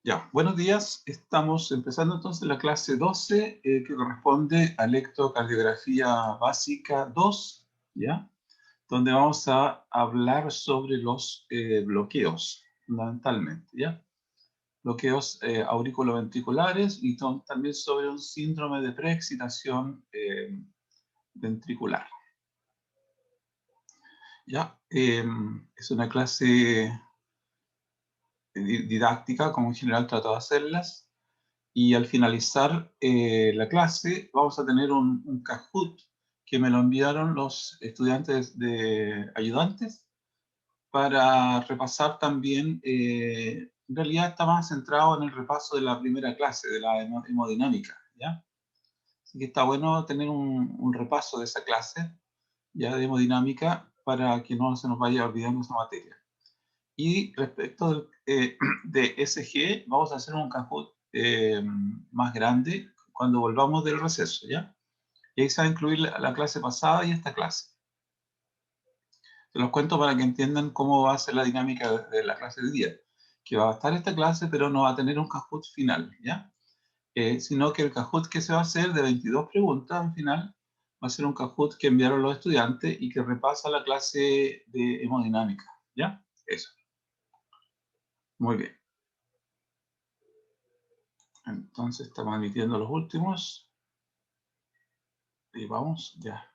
Ya, buenos días. Estamos empezando entonces la clase 12, que corresponde a electrocardiografía básica 2, ¿ya? Donde vamos a hablar sobre los bloqueos, fundamentalmente, ¿ya? Bloqueos auriculoventriculares y también sobre un síndrome de preexcitación ventricular. ¿Ya? Es una clase didáctica, como en general trato de hacerlas. Y al finalizar la clase vamos a tener un Kahoot que me lo enviaron los estudiantes de ayudantes para repasar también. En realidad está más centrado en el repaso de la primera clase, de la hemodinámica, ¿ya? Así que está bueno tener un repaso de esa clase, ya de hemodinámica, para que no se nos vaya olvidando esa materia. Y respecto de SG, vamos a hacer un Kahoot más grande cuando volvamos del receso, ¿ya? Y ahí se va a incluir la clase pasada y esta clase. Se los cuento para que entiendan cómo va a ser la dinámica de la clase de día. Que va a estar esta clase, pero no va a tener un Kahoot final, ¿ya? Sino que el Kahoot que se va a hacer de 22 preguntas al final va a ser un Kahoot que enviaron los estudiantes y que repasa la clase de hemodinámica, ¿ya? Eso. Muy bien. Entonces estamos admitiendo los últimos. Y vamos, ya.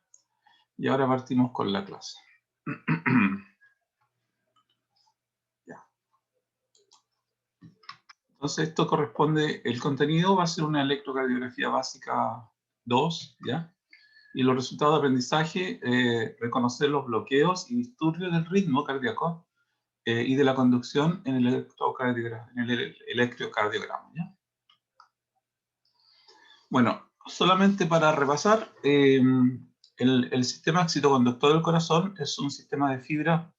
Y ahora partimos con la clase. Ya. Entonces esto corresponde, el contenido va a ser una electrocardiografía básica 2, ¿ya? Y los resultados de aprendizaje, reconocer los bloqueos y disturbios del ritmo cardíaco y de la conducción en el electrocardiograma, ¿ya? Bueno, solamente para repasar, el sistema excitoconductor del corazón es un sistema de fibras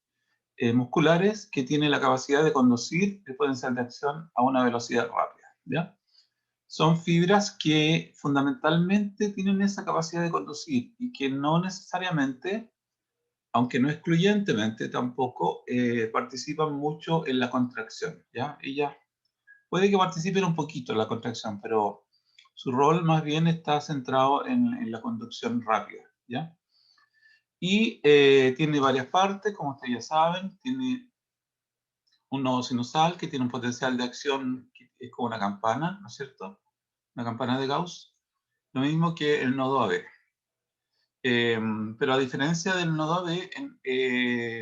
musculares que tiene la capacidad de conducir el potencial de acción a una velocidad rápida, ¿ya? Son fibras que fundamentalmente tienen esa capacidad de conducir y que no necesariamente, aunque no excluyentemente tampoco, participan mucho en la contracción, ¿ya? Ellas puede que participen un poquito en la contracción, pero su rol más bien está centrado en la conducción rápida, ¿ya? Y tiene varias partes, como ustedes ya saben. Tiene un nodo sinusal que tiene un potencial de acción que es como una campana, ¿no es cierto? Una campana de Gauss. Lo mismo que el nodo AB. Pero a diferencia del nodo AB,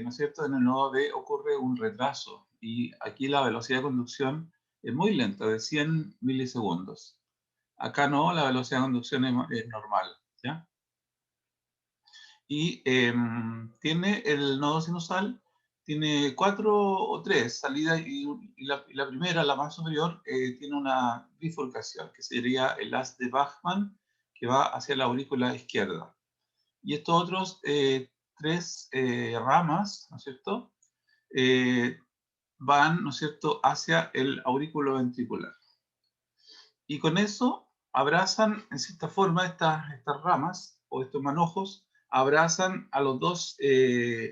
¿no es cierto? En el nodo AB ocurre un retraso y aquí la velocidad de conducción es muy lenta, de 100 milisegundos. Acá no, la velocidad de conducción es normal, ¿ya? Y tiene el nodo sinusal, tiene 4 o 3 salidas y la primera, la más superior, tiene una bifurcación, que sería el haz de Bachmann, que va hacia la aurícula izquierda. Y estos otros 3 ramas, ¿no es cierto?, van, ¿no es cierto?, hacia el aurículo ventricular. Y con eso abrazan, en cierta forma, estas ramas o estos manojos, abrazan a los dos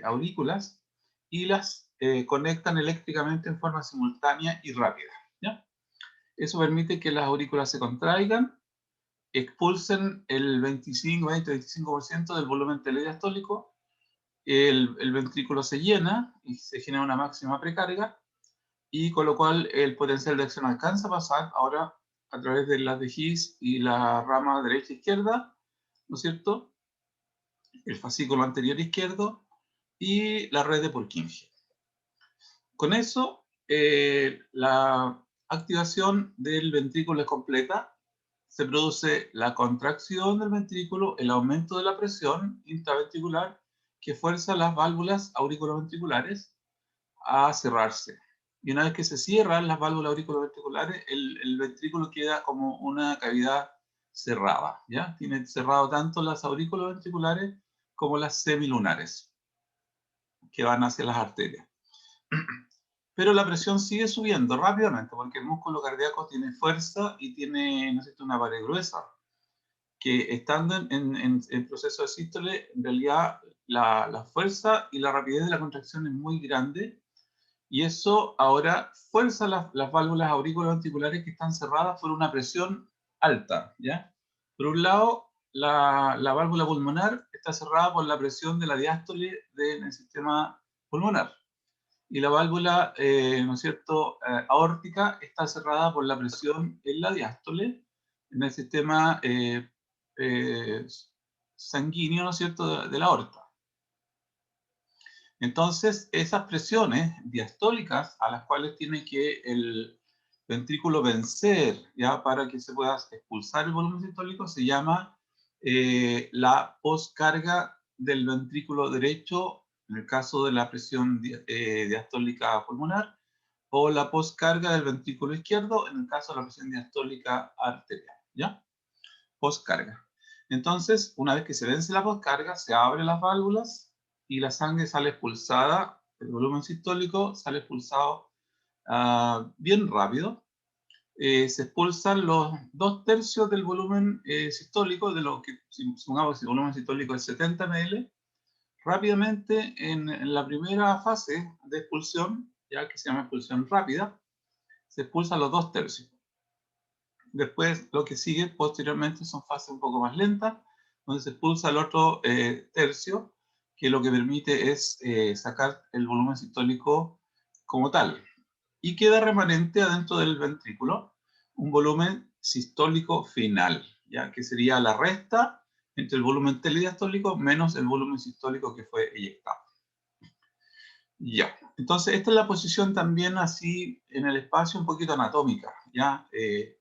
aurículas y las conectan eléctricamente en forma simultánea y rápida, ¿ya? Eso permite que las aurículas se contraigan, expulsen el 20-25% del volumen telediastólico, el ventrículo se llena y se genera una máxima precarga, y con lo cual el potencial de acción alcanza a pasar ahora a través de las de His y la rama derecha-izquierda, ¿no es cierto?, el fascículo anterior izquierdo y la red de Purkinje. Con eso, la activación del ventrículo es completa. Se produce la contracción del ventrículo, el aumento de la presión intraventricular que fuerza las válvulas auriculoventriculares a cerrarse. Y una vez que se cierran las válvulas auriculoventriculares, el ventrículo queda como una cavidad cerrada, ¿ya? Tiene cerrado tanto las auriculoventriculares como las semilunares, que van hacia las arterias. Pero la presión sigue subiendo rápidamente, porque el músculo cardíaco tiene fuerza y tiene, ¿no es cierto?, una pared gruesa, que estando en proceso de sístole, en realidad la fuerza y la rapidez de la contracción es muy grande, y eso ahora fuerza las válvulas auriculoventriculares que están cerradas por una presión alta, ¿ya? Por un lado, la válvula pulmonar está cerrada por la presión de la diástole del sistema pulmonar, y la válvula, ¿no es cierto?, aórtica está cerrada por la presión en la diástole, en el sistema eh, sanguíneo, ¿no es cierto?, de la aorta. Entonces, esas presiones diastólicas a las cuales tiene que el ventrículo vencer, ya para que se pueda expulsar el volumen sistólico, se llama la poscarga del ventrículo derecho, en el caso de la presión diastólica pulmonar, o la poscarga del ventrículo izquierdo, en el caso de la presión diastólica arterial, ¿ya? Poscarga. Entonces, una vez que se vence la poscarga, se abren las válvulas y la sangre sale expulsada, el volumen sistólico sale expulsado bien rápido. Se expulsan los 2/3 del volumen sistólico, de lo que, supongamos que el volumen sistólico es 70 ml, rápidamente en la primera fase de expulsión, ya que se llama expulsión rápida, se expulsan los 2/3. Después, lo que sigue posteriormente son fases un poco más lentas, donde se expulsa el otro tercio, que lo que permite es sacar el volumen sistólico como tal. Y queda remanente adentro del ventrículo un volumen sistólico final, ¿ya? Que sería la resta entre el volumen telediastólico menos el volumen sistólico que fue eyectado. Ya, entonces esta es la posición también así en el espacio un poquito anatómica, ¿ya? De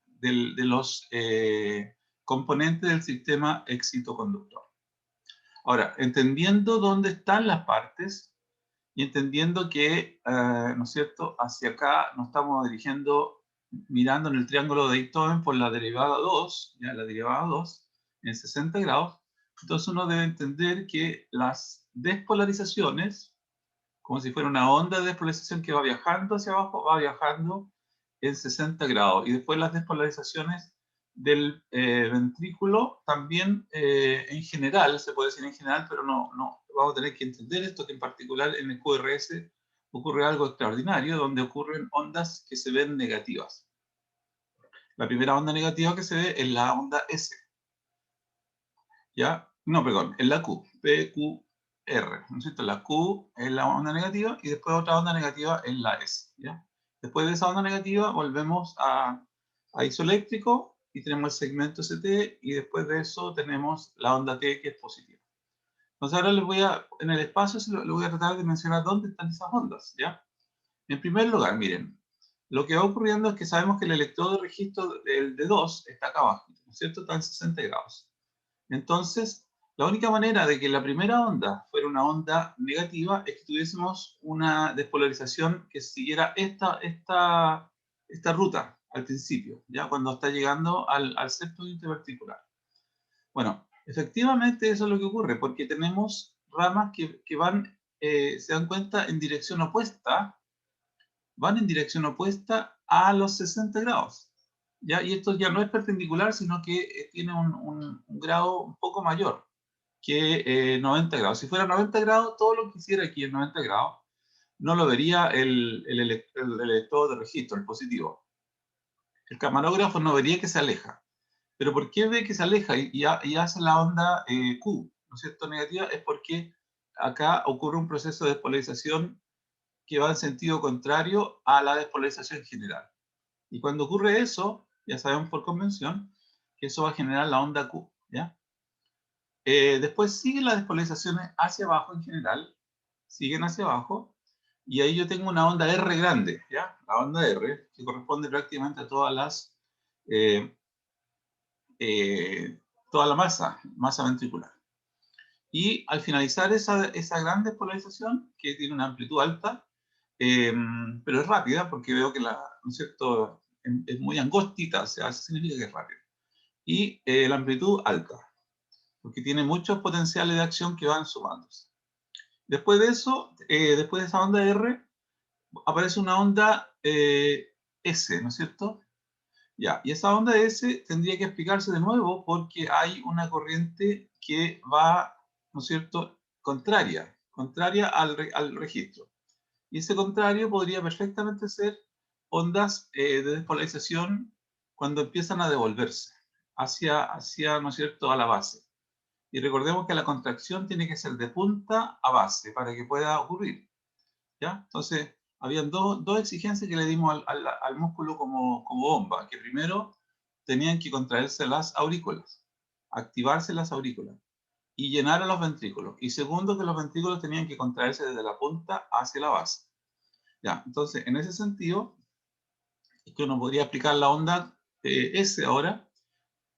los componentes del sistema excitoconductor. Ahora, entendiendo dónde están las partes y entendiendo que, ¿no es cierto?, hacia acá nos estamos dirigiendo, mirando en el triángulo de Beethoven por la derivada 2, ¿ya? La derivada 2 en 60 grados, entonces uno debe entender que las despolarizaciones, como si fuera una onda de despolarización que va viajando hacia abajo, va viajando en 60 grados. Y después las despolarizaciones del ventrículo también en general, se puede decir en general, pero no, vamos a tener que entender esto, que en particular en el QRS ocurre algo extraordinario, donde ocurren ondas que se ven negativas. La primera onda negativa que se ve es la onda S. ¿Ya? No, perdón, es la Q, PQR, ¿no es cierto? La Q es la onda negativa y después otra onda negativa es la S, ¿ya? Después de esa onda negativa volvemos a isoeléctrico y tenemos el segmento ST, y después de eso tenemos la onda T, que es positiva. Entonces ahora les voy a, en el espacio les voy a tratar de mencionar dónde están esas ondas, ¿ya? En primer lugar, miren, lo que va ocurriendo es que sabemos que el electrodo de registro del D2 está acá abajo, ¿no es cierto? Está en 60 grados. Entonces, la única manera de que la primera onda fuera una onda negativa es que tuviésemos una despolarización que siguiera esta ruta al principio, ya cuando está llegando al septo interverticular. Bueno, efectivamente eso es lo que ocurre, porque tenemos ramas que van, se dan cuenta, en dirección opuesta, van en dirección opuesta a los 60 grados. ¿Ya? Y esto ya no es perpendicular, sino que tiene un grado un poco mayor que 90 grados. Si fuera 90 grados, todo lo que hiciera aquí en 90 grados, no lo vería el electrodo de registro, el positivo. El camarógrafo no vería que se aleja. Pero ¿por qué ve que se aleja y hace la onda Q, ¿no es cierto?, negativa? Es porque acá ocurre un proceso de despolarización que va en sentido contrario a la despolarización general. Y cuando ocurre eso, ya sabemos por convención que eso va a generar la onda Q, ¿ya? Después siguen las despolarizaciones hacia abajo en general, siguen hacia abajo, y ahí yo tengo una onda R grande, ¿ya? La onda R, que corresponde prácticamente a todas las, toda la masa ventricular. Y al finalizar esa gran despolarización, que tiene una amplitud alta, pero es rápida, porque veo que ¿no es cierto?, es muy angostita, o sea, eso significa que es rápida. Y la amplitud alta, porque tiene muchos potenciales de acción que van sumándose. Después de eso, después de esa onda R, aparece una onda S, ¿no es cierto? Ya, y esa onda S tendría que explicarse de nuevo porque hay una corriente que va, ¿no es cierto?, contraria al registro. Y ese contrario podría perfectamente ser ondas de despolarización cuando empiezan a devolverse hacia, ¿no es cierto?, a la base. Y recordemos que la contracción tiene que ser de punta a base para que pueda ocurrir, ¿ya? Entonces, habían dos exigencias que le dimos al músculo como bomba, que primero tenían que contraerse las aurículas, activarse las aurículas y llenar a los ventrículos. Y segundo, que los ventrículos tenían que contraerse desde la punta hacia la base. Ya, entonces, en ese sentido, es que uno podría aplicar la onda S ahora,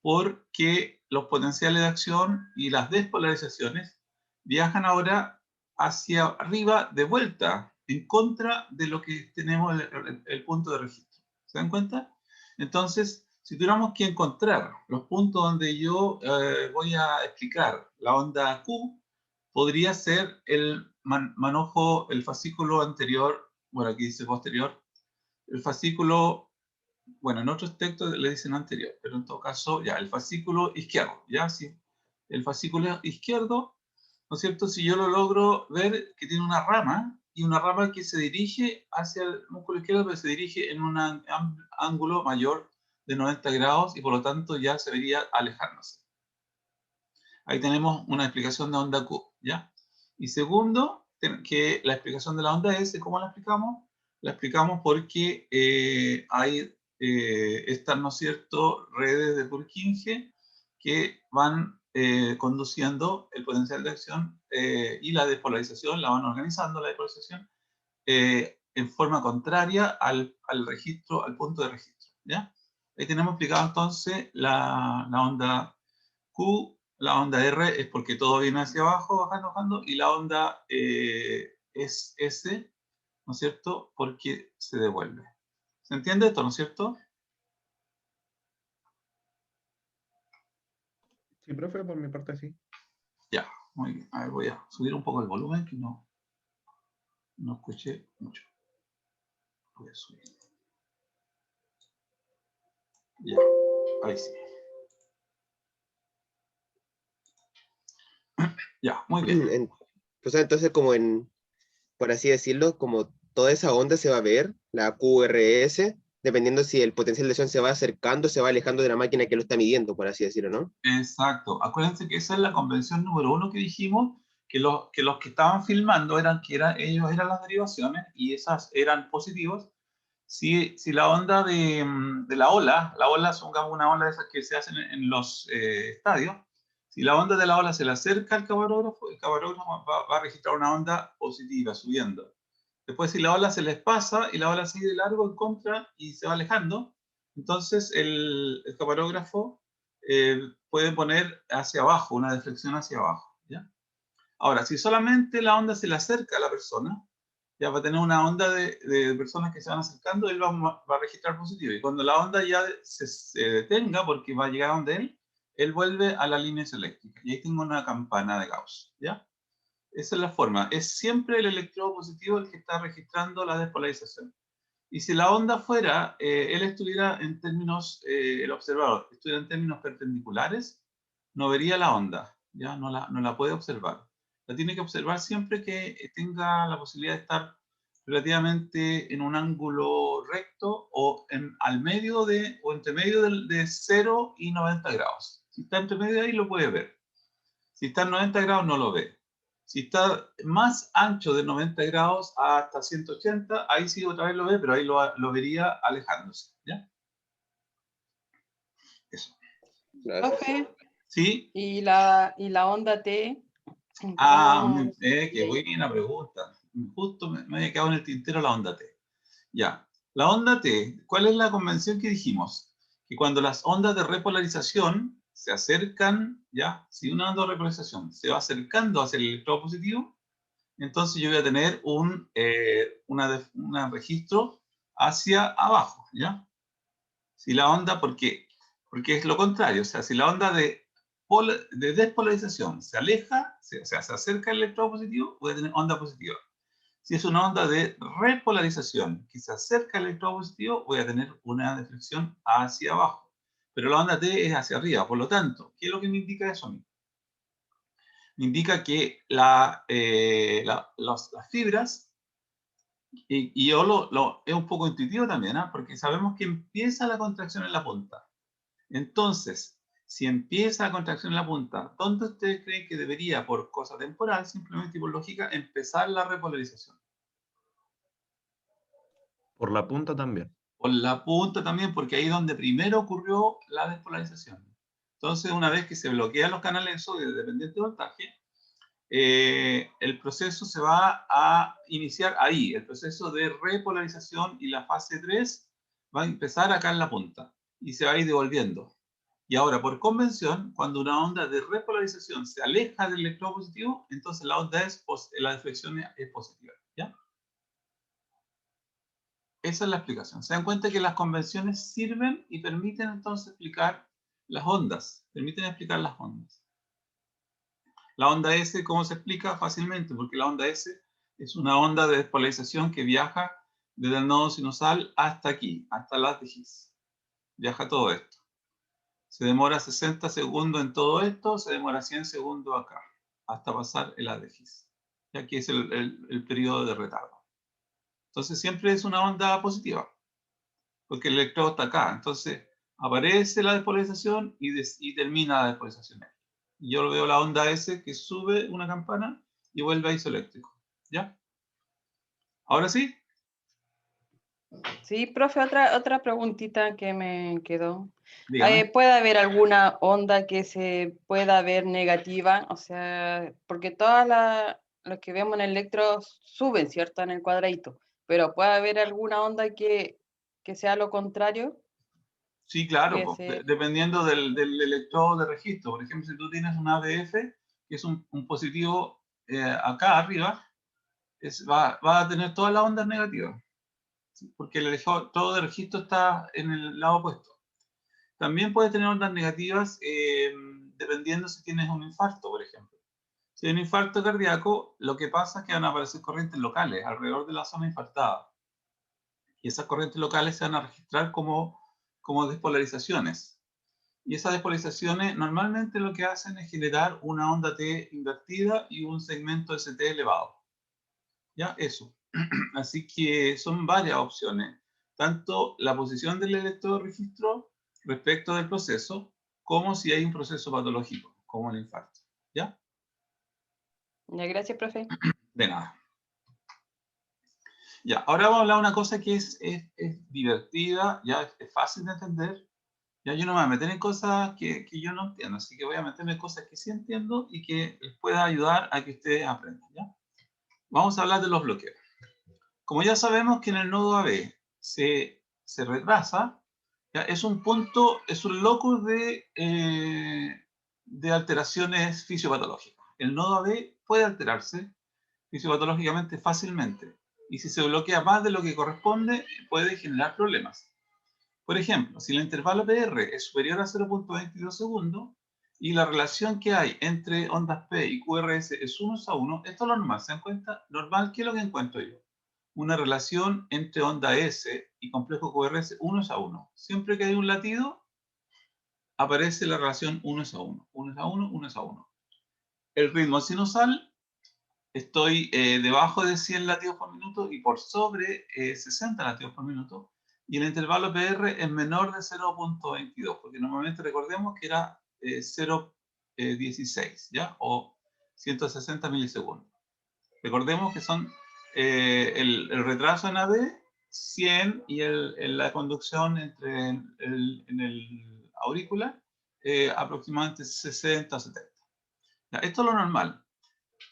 porque los potenciales de acción y las despolarizaciones viajan ahora hacia arriba de vuelta, en contra de lo que tenemos el punto de registro. ¿Se dan cuenta? Entonces, si tuviéramos que encontrar los puntos donde yo voy a explicar la onda Q, podría ser el manojo, el fascículo anterior, bueno, aquí dice posterior, el fascículo, bueno, en otros textos le dicen anterior, pero en todo caso, ya, el fascículo izquierdo, ya, sí. El fascículo izquierdo, ¿no es cierto? Si yo lo logro ver que tiene una rama, y una rama que se dirige hacia el músculo izquierdo, pero se dirige en un ángulo mayor de 90 grados, y por lo tanto ya se vería alejándose. Ahí tenemos una explicación de onda Q, ¿ya? Y segundo, que la explicación de la onda S, ¿cómo la explicamos? La explicamos porque hay estas, ¿no es cierto?, redes de Purkinje que van conduciendo el potencial de acción y la despolarización, la van organizando la despolarización en forma contraria al registro, al punto de registro, ¿ya? Ahí tenemos explicado entonces la onda Q. La onda R es porque todo viene hacia abajo, bajando, bajando, y la onda es S, ¿no es cierto?, porque se devuelve. ¿Se entiende esto, no es cierto? Sí, profe, por mi parte sí. Ya, muy bien. A ver, voy a subir un poco el volumen, que no escuché mucho. Voy a subir. Ya, ahí sí. Ya, muy bien. Pues entonces, como por así decirlo, como toda esa onda se va a ver, la QRS, dependiendo si el potencial de acción se va acercando, se va alejando de la máquina que lo está midiendo, por así decirlo, ¿no? Exacto. Acuérdense que esa es la convención número 1 que dijimos, que los que estaban filmando ellos eran las derivaciones y esas eran positivos. Si la onda de la ola, supongamos una ola de esas que se hacen en los estadios, si la onda de la ola se le acerca al camarógrafo, el camarógrafo va a registrar una onda positiva, subiendo. Después, si la ola se les pasa y la ola sigue de largo en contra y se va alejando, entonces el camarógrafo puede poner hacia abajo, una deflexión hacia abajo, ¿ya? Ahora, si solamente la onda se le acerca a la persona, ya va a tener una onda de personas que se van acercando, él va a registrar positivo. Y cuando la onda ya se detenga, porque va a llegar a donde él vuelve a las líneas eléctricas. Y ahí tengo una campana de Gauss, ¿ya? Esa es la forma. Es siempre el electrodo positivo el que está registrando la despolarización. Y si la onda fuera, él estuviera en términos, el observador estuviera en términos perpendiculares, no vería la onda, ¿ya? No la puede observar. La tiene que observar siempre que tenga la posibilidad de estar relativamente en un ángulo recto o al medio o entre medio de 0 y 90 grados. Si está entre medio de ahí lo puede ver. Si está en 90 grados no lo ve. Si está más ancho de 90 grados hasta 180, ahí sí otra vez lo ve, pero ahí lo vería alejándose, ¿ya? Eso. Gracias. Profe, ¿Sí? ¿y la onda T? Ah, ¿Cómo? qué buena pregunta. Justo me había quedado en el tintero la onda T. Ya. La onda T, ¿cuál es la convención que dijimos? Que cuando las ondas de repolarización se acercan, ¿ya? Si una onda de repolarización se va acercando hacia el electrodo positivo, entonces yo voy a tener un registro hacia abajo, ¿ya? Si la onda, porque es lo contrario, o sea, si la onda de despolarización se aleja, o sea, se acerca al electrodo positivo, voy a tener onda positiva. Si es una onda de repolarización que se acerca al electrodo positivo, voy a tener una deflexión hacia abajo. Pero la onda T es hacia arriba, por lo tanto, ¿qué es lo que me indica eso a mí? indica que las fibras, y yo es un poco intuitivo también, ¿ah? Porque sabemos que empieza la contracción en la punta. Entonces, si empieza la contracción en la punta, ¿dónde ustedes creen que debería, por cosa temporal, simplemente y por lógica, empezar la repolarización? Por la punta también. Por la punta también, porque ahí es donde primero ocurrió la despolarización. Entonces, una vez que se bloquean los canales de sodio dependiente de voltaje, el proceso se va a iniciar ahí. El proceso de repolarización y la fase 3 va a empezar acá en la punta y se va a ir devolviendo. Y ahora, por convención, cuando una onda de repolarización se aleja del electrodo positivo, entonces la onda la deflexión es positiva. ¿Ya? Esa es la explicación. Se dan cuenta que las convenciones sirven y permiten entonces explicar las ondas. Permiten explicar las ondas. La onda S, ¿cómo se explica? Fácilmente, porque la onda S es una onda de despolarización que viaja desde el nodo sinusal hasta aquí, hasta el haz de Higgs. Viaja todo esto. Se demora 60 segundos en todo esto, se demora 100 segundos acá, hasta pasar el haz de Higgs. Y aquí es el periodo de retardo. Entonces siempre es una onda positiva, porque el electrodo está acá. Entonces aparece la despolarización y termina la despolarización. Y yo veo la onda S que sube una campana y vuelve a isoeléctrico. ¿Ya? ¿Ahora sí? Sí, profe, otra preguntita que me quedó. Dígame. ¿Puede haber alguna onda que se pueda ver negativa? O sea, porque todas las que vemos en el electro suben, ¿cierto? En el cuadradito. Pero ¿puede haber alguna onda que sea lo contrario? Sí, claro, Que pues, se... dependiendo del electrodo de registro. Por ejemplo, si tú tienes un ABF, que es un positivo acá arriba, va a tener todas las ondas negativas, ¿sí? Porque el electrodo de registro está en el lado opuesto. También puedes tener ondas negativas dependiendo si tienes un infarto, por ejemplo. Si hay un infarto cardíaco, lo que pasa es que van a aparecer corrientes locales alrededor de la zona infartada. Y esas corrientes locales se van a registrar como despolarizaciones. Y esas despolarizaciones normalmente lo que hacen es generar una onda T invertida y un segmento ST elevado. ¿Ya? Eso. Así que son varias opciones. Tanto la posición del electrodo de registro respecto del proceso, como si hay un proceso patológico, como el infarto. ¿Ya? Ya, gracias, profe. De nada. Ya, ahora vamos a hablar de una cosa que es divertida, ya es fácil de entender. Ya yo no me voy a meter en cosas que yo no entiendo, así que voy a meterme en cosas que sí entiendo y que les pueda ayudar a que ustedes aprendan. ¿Ya? Vamos a hablar de los bloqueos. Como ya sabemos que en el nodo AB se retrasa, ¿ya? Es un punto, es un locus de alteraciones fisiopatológicas. El nodo AB puede alterarse fisiopatológicamente fácilmente. Y si se bloquea más de lo que corresponde, puede generar problemas. Por ejemplo, si el intervalo PR es superior a 0.22 segundos y la relación que hay entre ondas P y QRS es 1:1, esto es lo normal. ¿Se dan cuenta? Normal, ¿qué es lo que encuentro yo? Una relación entre onda S y complejo QRS 1:1. Siempre que hay un latido, aparece la relación 1:1. 1:1, 1:1. El ritmo sinusal, estoy debajo de 100 latidos por minuto y por sobre 60 latidos por minuto. Y el intervalo PR es menor de 0.22, porque normalmente recordemos que era 0.16, ¿ya? O 160 milisegundos. Recordemos que son el retraso en AB, 100, y la conducción en el aurícula, aproximadamente 60 o 70. Ya, esto es lo normal.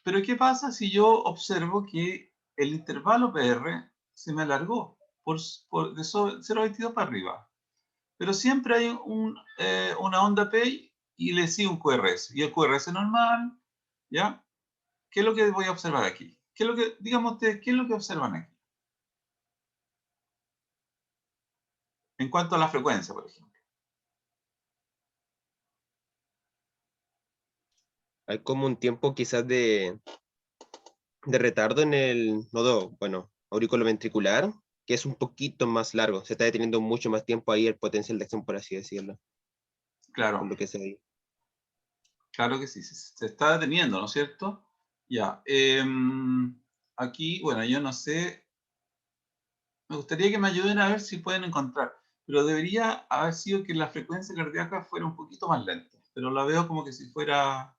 Pero ¿qué pasa si yo observo que el intervalo PR se me alargó de 0.22 para arriba? Pero siempre hay una onda P y le sigue un QRS. Y el QRS normal, ¿ya? ¿Qué es lo que voy a observar aquí? ¿Qué es lo que, digamos ustedes, qué es lo que observan aquí? En cuanto a la frecuencia, por ejemplo. Hay como un tiempo quizás de retardo en el nodo, bueno, auriculoventricular, que es un poquito más largo. Se está deteniendo mucho más tiempo ahí el potencial de acción, por así decirlo, por Claro. lo que se ve. Claro que sí, se está deteniendo, ¿no es cierto? Ya. Aquí, bueno, yo no sé. Me gustaría que me ayuden a ver si pueden encontrar. Pero debería haber sido que la frecuencia cardíaca fuera un poquito más lenta. Pero la veo como que si fuera.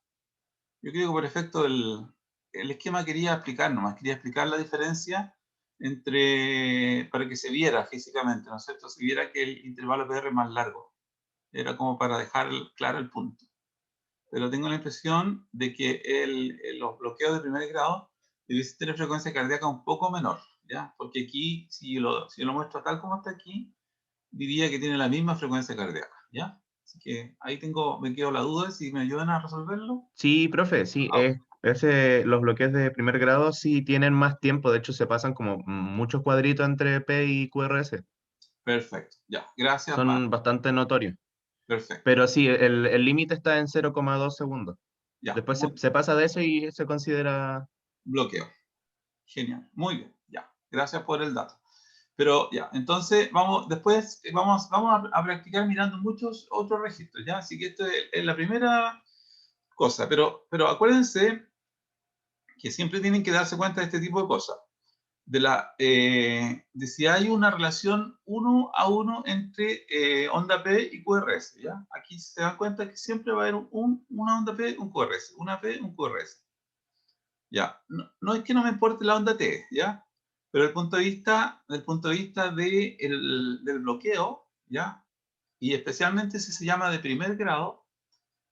Yo creo que por efecto el esquema quería explicar nomás, quería explicar la diferencia entre, para que se viera físicamente, ¿no es cierto? Se viera que el intervalo PR es más largo. Era como para dejar claro el punto. Pero tengo la impresión de que los bloqueos de primer grado debiesen tener frecuencia cardíaca un poco menor, ¿ya? Porque aquí, si yo lo muestro tal como está aquí, diría que tiene la misma frecuencia cardíaca, ¿ya? Así que ahí me quedo la duda, si me ayudan a resolverlo. Sí, profe, sí, Ah, los bloqueos de primer grado sí tienen más tiempo, de hecho se pasan como muchos cuadritos entre P y QRS, perfecto, ya, gracias, Mar. son bastante notorios. Perfecto, Pero sí, el límite está en 0,2 segundos. ya, Después se pasa de eso y se considera... bloqueo. Genial, muy bien, ya, gracias por el dato. Pero ya, entonces después vamos a practicar mirando muchos otros registros, ¿ya? Así que esto es la primera cosa, pero acuérdense que siempre tienen que darse cuenta de este tipo de cosas, de si hay una relación 1 a 1 entre onda P y QRS, ¿ya? Aquí se dan cuenta que siempre va a haber una onda P, un QRS, una P, un QRS. Ya, no es que no me importe la onda T, ¿ya? Pero desde el punto de vista del bloqueo, ¿ya? Y especialmente si se llama de primer grado,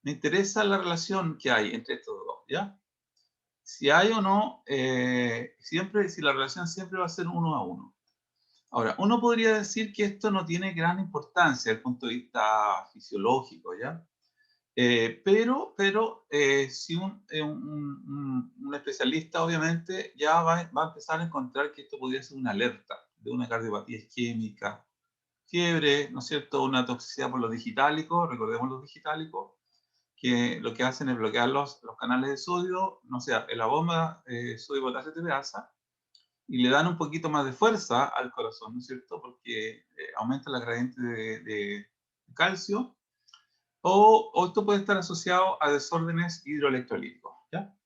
me interesa la relación que hay entre estos dos, ¿ya? Si hay o no, si la relación siempre va a ser 1 a 1. Ahora, uno podría decir que esto no tiene gran importancia desde el punto de vista fisiológico, ¿ya? Pero si un especialista obviamente ya va a empezar a encontrar que esto podría ser una alerta de una cardiopatía isquémica, fiebre, ¿no es cierto? Una toxicidad por los digitálicos, recordemos los digitálicos, que lo que hacen es bloquear los canales de sodio, no sé, en la bomba sodio-potasio TPasa, y le dan un poquito más de fuerza al corazón, ¿no es cierto? Porque aumenta la gradiente de calcio, o esto puede estar asociado a desórdenes hidroelectrolíticos, ¿ya?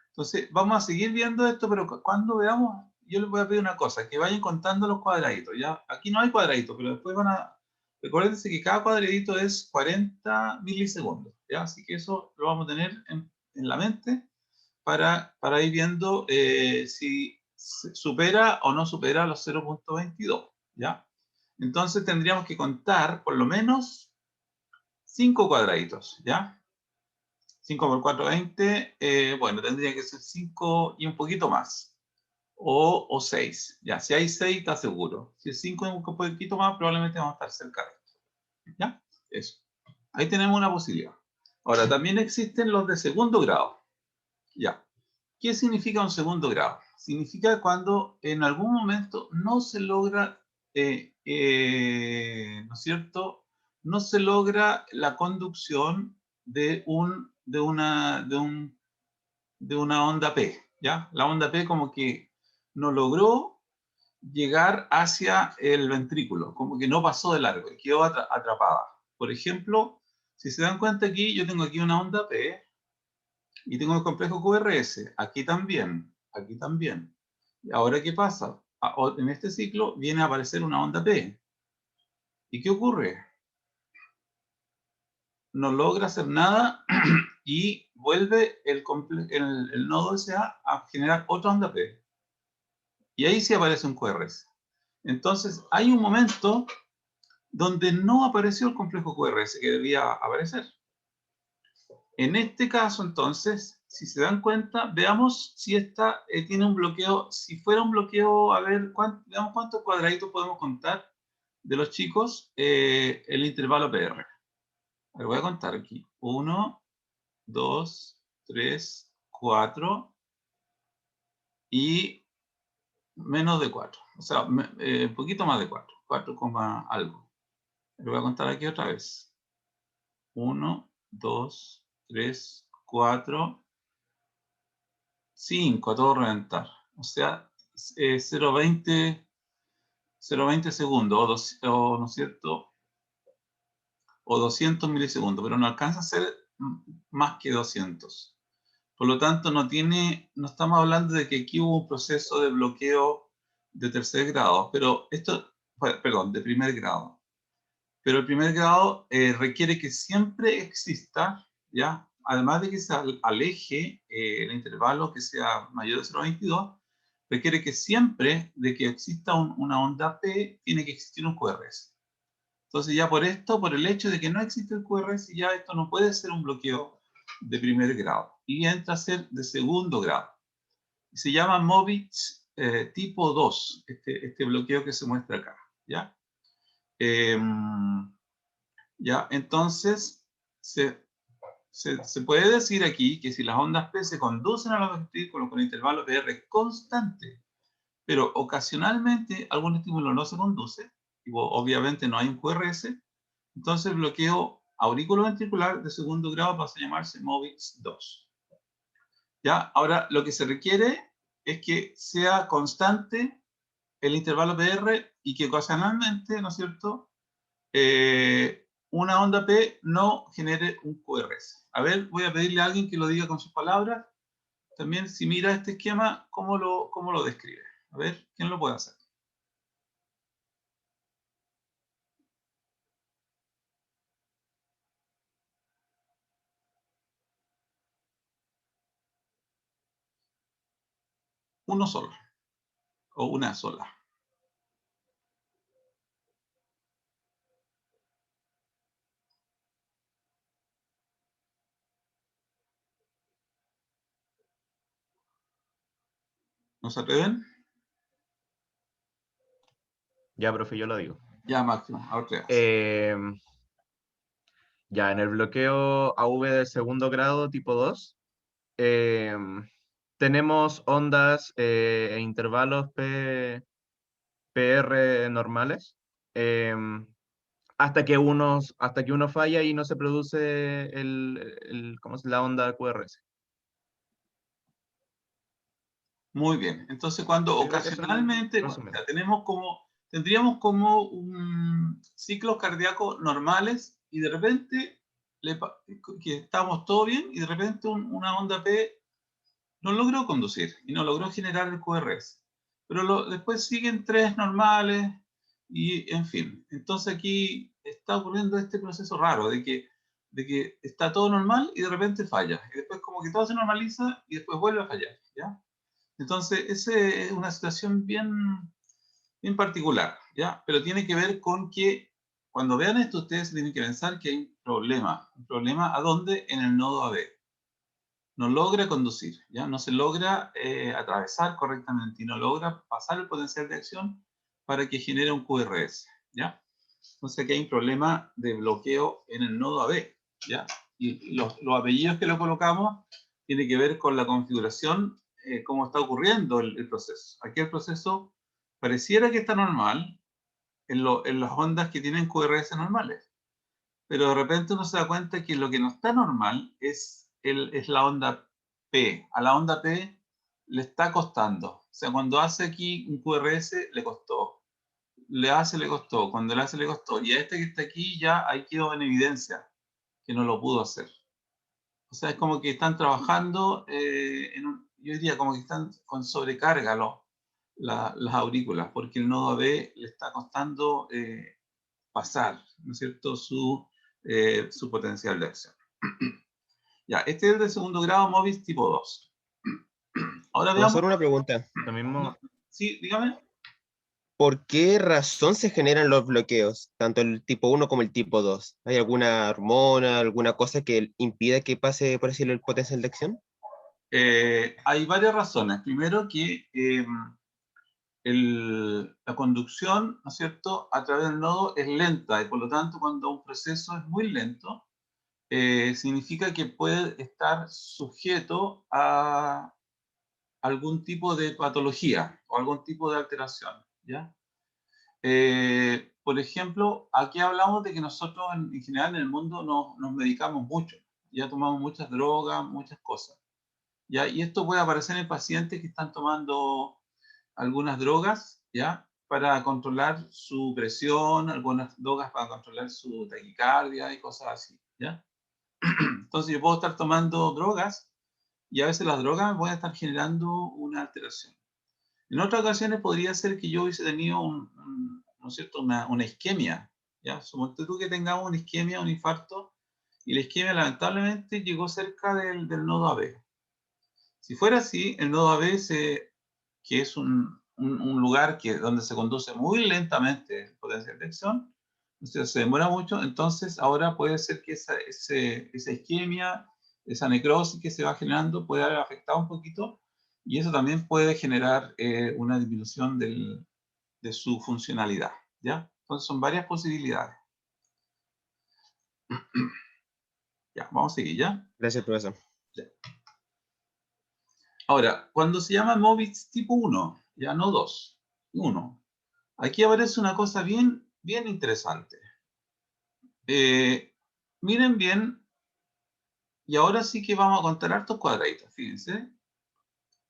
Entonces, vamos a seguir viendo esto, pero cuando veamos, yo les voy a pedir una cosa, que vayan contando los cuadraditos, ¿ya? Aquí no hay cuadraditos, pero después recuérdense que cada cuadradito es 40 milisegundos, ¿ya? Así que eso lo vamos a tener en la mente para ir viendo si supera o no supera los 0,22, ¿ya? Entonces tendríamos que contar por lo menos 5 cuadraditos, ¿ya? 5 por 4, 20. Bueno, tendría que ser 5 y un poquito más. O 6. Ya, si hay 6, está seguro. Si es 5 y un poquito más, probablemente vamos a estar cerca de esto. ¿Ya? Eso. Ahí tenemos una posibilidad. Ahora, también existen los de segundo grado. Ya. ¿Qué significa un segundo grado? Significa cuando en algún momento no se logra, ¿no es cierto? No se logra la conducción de una onda P, ¿ya? La onda P como que no logró llegar hacia el ventrículo, como que no pasó de largo, quedó atrapada. Por ejemplo, si se dan cuenta aquí, yo tengo aquí una onda P, y tengo el complejo QRS, aquí también, aquí también. ¿Y ahora qué pasa? En este ciclo viene a aparecer una onda P. ¿Y qué ocurre? No logra hacer nada y vuelve el nodo SA a generar otra onda P. Y ahí sí aparece un QRS. Entonces, hay un momento donde no apareció el complejo QRS que debía aparecer. En este caso, entonces, si se dan cuenta, veamos si esta tiene un bloqueo. Si fuera un bloqueo, a ver, veamos cuántos cuadraditos podemos contar de los chicos el intervalo PR. A ver, voy a contar aquí. 1, 2, 3, 4 y menos de 4. O sea, un poquito más de 4. 4, algo. Lo voy a contar aquí otra vez. 1, 2, 3, 4... 5 a todo reventar. O sea, 0,20 segundos, ¿no es cierto? O 200 milisegundos, pero no alcanza a ser más que 200. Por lo tanto, no estamos hablando de que aquí hubo un proceso de bloqueo de tercer grado, pero perdón, de primer grado. Pero el primer grado requiere que siempre exista, ¿ya? Además de que se aleje el intervalo que sea mayor de 0,22, requiere que siempre de que exista una onda P, tiene que existir un QRS. Entonces ya por el hecho de que no existe el QRS, ya esto no puede ser un bloqueo de primer grado y entra a ser de segundo grado. Se llama MOVIX tipo 2, este bloqueo que se muestra acá, ¿ya? Ya, entonces se puede decir aquí que si las ondas P se conducen a los estímulos con intervalo PR constante, pero ocasionalmente algún estímulo no se conduce, y obviamente no hay un QRS, entonces el bloqueo auriculoventricular de segundo grado pasa a llamarse MOVIX 2. ¿Ya? Ahora, lo que se requiere es que sea constante el intervalo PR y que ocasionalmente, ¿no es cierto?, una onda P no genere un QRS. A ver, voy a pedirle a alguien que lo diga con sus palabras. También, si mira este esquema, ¿cómo lo describe? A ver, ¿quién lo puede hacer? Uno solo. O una sola. ¿No se atreven? Ya, profe, yo lo digo. Ya, Máximo, ahora te Ya, en el bloqueo AV de segundo grado tipo 2, tenemos ondas e intervalos PR normales, hasta que uno falla y no se produce ¿cómo es la onda QRS. Muy bien. Entonces, cuando Eso es ocasionalmente, resumen. tendríamos como un ciclos cardíacos normales y de repente que estamos todo bien y de repente una onda P no logró conducir y no logró generar el QRS. Pero después siguen tres normales y, en fin. Entonces aquí está ocurriendo este proceso raro de que está todo normal y de repente falla. Y después como que todo se normaliza y después vuelve a fallar, ¿ya? Entonces, esa es una situación bien, bien particular, ¿ya? Pero tiene que ver con que cuando vean esto, ustedes tienen que pensar que hay un problema. ¿Un problema a dónde? En el nodo AB. No logra conducir, ¿ya? No se logra atravesar correctamente y no logra pasar el potencial de acción para que genere un QRS, ¿ya? Entonces aquí hay un problema de bloqueo en el nodo AB, ¿ya? Y los apellidos que lo colocamos tiene que ver con la configuración, cómo está ocurriendo el proceso. Aquí el proceso pareciera que está normal en las ondas que tienen QRS normales, pero de repente uno se da cuenta que lo que no está normal es la onda P. A la onda P le está costando. O sea, cuando hace aquí un QRS le costó. Le costó. Cuando le hace le costó. Y a este que está aquí ya ahí quedó en evidencia que no lo pudo hacer. O sea, es como que están trabajando, yo diría como que están con sobrecarga las aurículas, porque el nodo B le está costando pasar, ¿no es cierto?, su potencial de acción. Ya, este es de segundo grado MOVIX tipo 2. Ahora Vamos a veamos. hacer una pregunta. Lo mismo, Sí, dígame. ¿Por qué razón se generan los bloqueos, tanto el tipo 1 como el tipo 2? ¿Hay alguna hormona, alguna cosa que impida que pase, por decirlo, el potencial de acción? Hay varias razones. Primero que la conducción, ¿no es cierto?, a través del nodo es lenta y por lo tanto cuando un proceso es muy lento, significa que puede estar sujeto a algún tipo de patología o algún tipo de alteración, ¿ya? Por ejemplo, aquí hablamos de que nosotros en general en el mundo nos medicamos mucho, ya tomamos muchas drogas, muchas cosas, ¿ya? Y esto puede aparecer en pacientes que están tomando algunas drogas, ¿ya?, para controlar su presión, algunas drogas para controlar su taquicardia y cosas así, ¿ya? Entonces yo puedo estar tomando drogas y a veces las drogas me pueden estar generando una alteración. En otras ocasiones podría ser que yo hubiese tenido ¿no es cierto? Una isquemia, ¿ya? Suponte tú que tengamos una isquemia, un infarto, y la isquemia lamentablemente llegó cerca del nodo AB. Si fuera así, el nodo AB, que es un lugar donde se conduce muy lentamente el potencial de acción, entonces se demora mucho, entonces ahora puede ser que esa isquemia, esa necrosis que se va generando puede haber afectado un poquito, y eso también puede generar una disminución de su funcionalidad, ¿ya? Entonces son varias posibilidades. Ya, vamos a seguir, ¿ya? Gracias, profesor. Ya. Ahora, cuando se llama MOVIX tipo 1, ya no 2, 1, aquí aparece una cosa bien, bien interesante. Miren bien, y ahora sí que vamos a contar hartos cuadraditos, fíjense.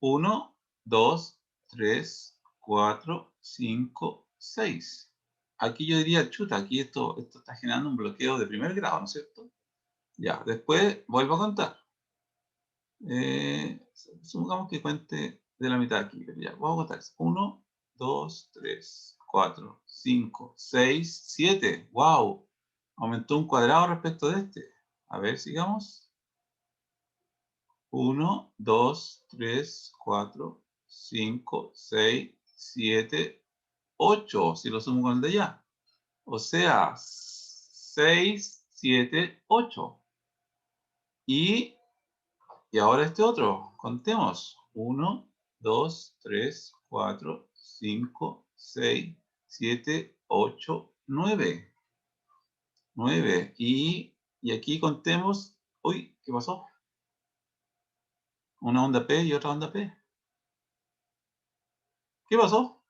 1, 2, 3, 4, 5, 6. Aquí yo diría, chuta, aquí esto está generando un bloqueo de primer grado, ¿no es cierto? Ya, después vuelvo a contar. Supongamos que cuente de la mitad aquí, pero ya, vamos a contar. 1, 2, 3, 4, 5, 6, 7. ¡Wow! Aumentó un cuadrado respecto de este. A ver, sigamos. 1, 2, 3, 4, 5, 6, 7, 8, si lo sumo con el de allá. O sea, 6, 7, 8. Y ahora este otro, contemos. 1, 2, 3, 4, 5, 6, 7, 8, 9. 9. Y aquí contemos. Uy, ¿qué pasó? Una onda P y otra onda P. ¿Qué pasó?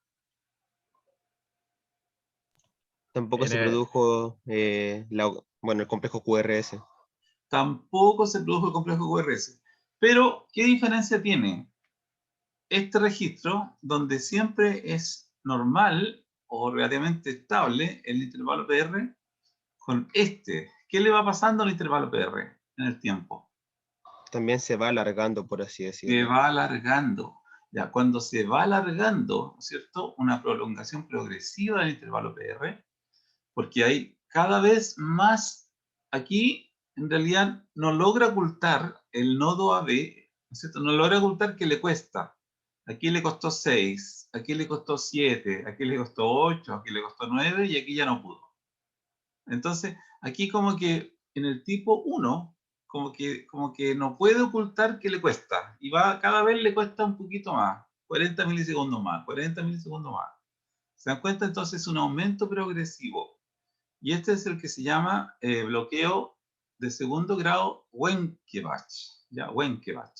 Tampoco se produjo el complejo QRS. Tampoco se produjo el complejo QRS. Pero, ¿qué diferencia tiene este registro, donde siempre es normal o relativamente estable el intervalo PR, con este? ¿Qué le va pasando al intervalo PR en el tiempo? También se va alargando, por así Se decirlo. va alargando. Ya, cuando se va alargando, ¿no es cierto? Una prolongación progresiva del intervalo PR, porque hay cada vez más, aquí en realidad no logra ocultar el nodo AB, ¿no es cierto? No logra ocultar que le cuesta. Aquí le costó 6, aquí le costó 7, aquí le costó 8, aquí le costó 9 y aquí ya no pudo. Entonces, aquí como que en el tipo 1, como que no puede ocultar que le cuesta. Y cada vez le cuesta un poquito más. 40 milisegundos más, 40 milisegundos más. ¿Se dan cuenta? Entonces es un aumento progresivo. Y este es el que se llama bloqueo de segundo grado Wenckebach. ¿Ya? Wenckebach.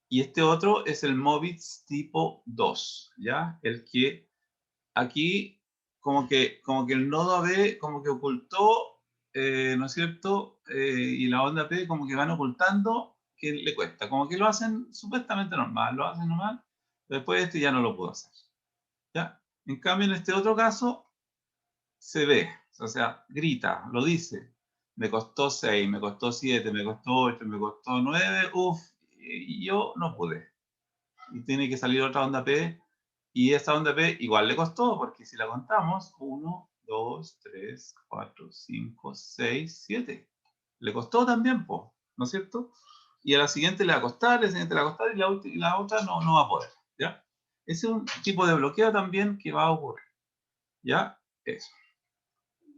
Y este otro es el MOVIX tipo 2. ¿Ya? El que aquí como que el nodo AB como que ocultó, ¿no es cierto? Y la onda P como que van ocultando que le cuesta. Como que lo hacen supuestamente normal, lo hacen normal, después este ya no lo puedo hacer. ¿Ya? En cambio, en este otro caso, se ve, o sea, grita, lo dice. Me costó 6, me costó 7, me costó 8, me costó 9, uff, y yo no pude. Y tiene que salir otra onda P, y esta onda P igual le costó, porque si la contamos, 1, 2, 3, 4, 5, 6, 7. Le costó también, ¿no es cierto? Y a la siguiente le va a costar, la siguiente le va a costar, y la otra no va a poder, ¿ya? Ese es un tipo de bloqueo también que va a ocurrir, ¿ya? Eso.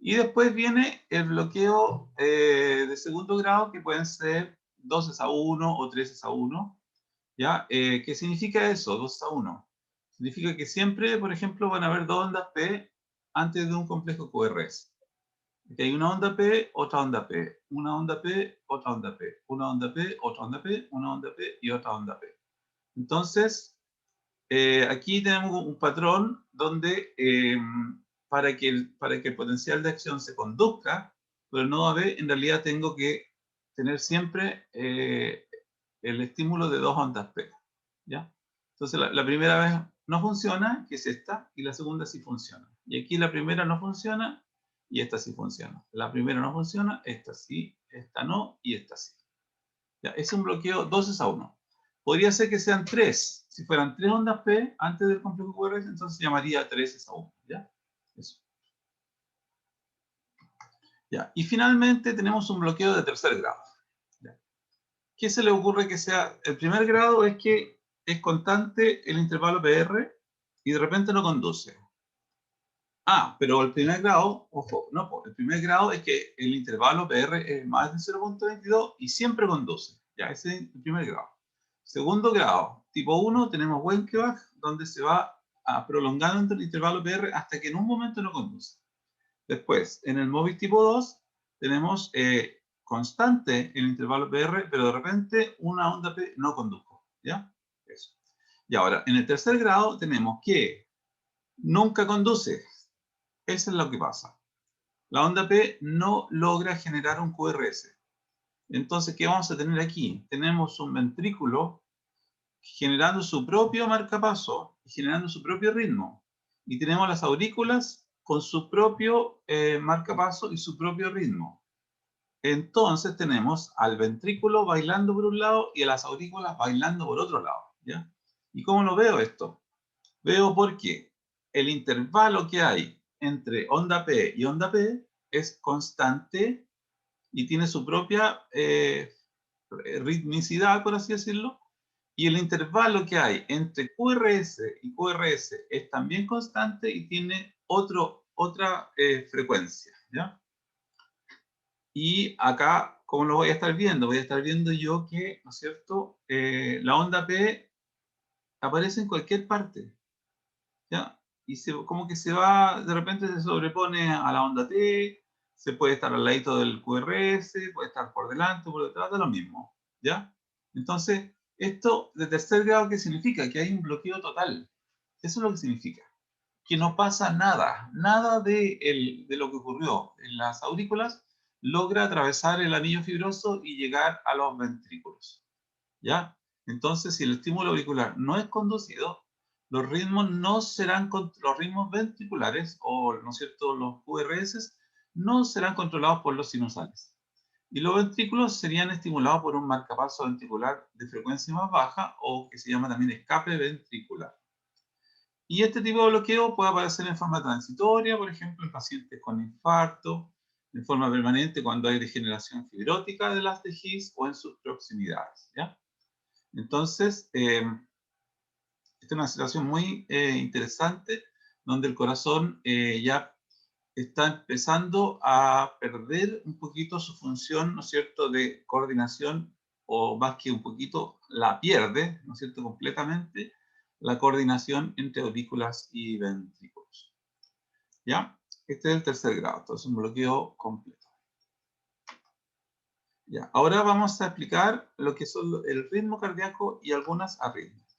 Y después viene el bloqueo de segundo grado, que pueden ser 2-1 o 3-1. ¿Ya? ¿Qué significa eso, 2-1? Significa que siempre, por ejemplo, van a haber dos ondas P antes de un complejo QRS. Que hay una onda P, otra onda P, una onda P, otra onda P, una onda P, otra onda P, una onda P y otra onda P. Entonces, aquí tenemos un patrón donde para que el potencial de acción se conduzca por el nodo AB, en realidad tengo que tener siempre el estímulo de dos ondas P. ¿Ya? Entonces la primera vez no funciona, que es esta, y la segunda sí funciona. Y aquí la primera no funciona y esta sí funciona. La primera no funciona, esta sí esta no, y esta sí. Ya, es un bloqueo 2:1. Podría ser que sean 3. Si fueran 3 ondas P antes del complejo QRS, entonces se llamaría 3:1. ¿Ya? Eso. Ya. Y finalmente tenemos un bloqueo de tercer grado. ¿Ya? ¿Qué se le ocurre que sea? El primer grado es que es constante el intervalo PR y de repente no conduce. Ah, pero el primer grado, ojo, no, el primer grado es que el intervalo PR es más de 0.22 y siempre conduce. Ya, ese es el primer grado. Segundo grado, tipo 1, tenemos Wenckebach, donde se va prolongando el intervalo PR hasta que en un momento no conduce. Después, en el móvil tipo 2, tenemos constante el intervalo PR, pero de repente una onda P no condujo. ¿Ya? Eso. Y ahora, en el tercer grado tenemos que nunca conduce. Eso es lo que pasa. La onda P no logra generar un QRS. Entonces, ¿qué vamos a tener aquí? Tenemos un ventrículo generando su propio marcapaso y generando su propio ritmo. Y tenemos las aurículas con su propio marcapaso y su propio ritmo. Entonces tenemos al ventrículo bailando por un lado y a las aurículas bailando por otro lado. ¿Ya? ¿Y cómo lo veo esto? Veo porque el intervalo que hay entre onda P y onda P es constante y tiene su propia ritmicidad, por así decirlo, y el intervalo que hay entre QRS y QRS es también constante y tiene otra frecuencia, ¿ya? Y acá, ¿cómo lo voy a estar viendo? Voy a estar viendo yo que, ¿no es cierto?, la onda P aparece en cualquier parte, ¿ya? Y como que se va, de repente se sobrepone a la onda T, se puede estar al ladito del QRS, puede estar por delante, por detrás, de lo mismo, ¿ya? Entonces, esto de tercer grado, ¿qué significa? Que hay un bloqueo total. Eso es lo que significa. Que no pasa nada, nada de lo que ocurrió en las aurículas logra atravesar el anillo fibroso y llegar a los ventrículos, ¿ya? Entonces, si el estímulo auricular no es conducido, los ritmos no serán, los ritmos ventriculares, o, ¿no es cierto?, los QRS, no serán controlados por los sinusales. Y los ventrículos serían estimulados por un marcapaso ventricular de frecuencia más baja, o que se llama también escape ventricular. Y este tipo de bloqueo puede aparecer en forma transitoria, por ejemplo, en pacientes con infarto, en forma permanente cuando hay degeneración fibrótica de las TGIs o en sus proximidades, ¿ya? Entonces, esta es una situación muy interesante donde el corazón ya está empezando a perder un poquito su función, ¿no es cierto?, de coordinación, o más que un poquito, la pierde, ¿no es cierto?, completamente, la coordinación entre aurículas y ventrículos. ¿Ya? Este es el tercer grado, entonces un bloqueo completo. Ya, ahora vamos a explicar lo que son el ritmo cardíaco y algunas arritmias.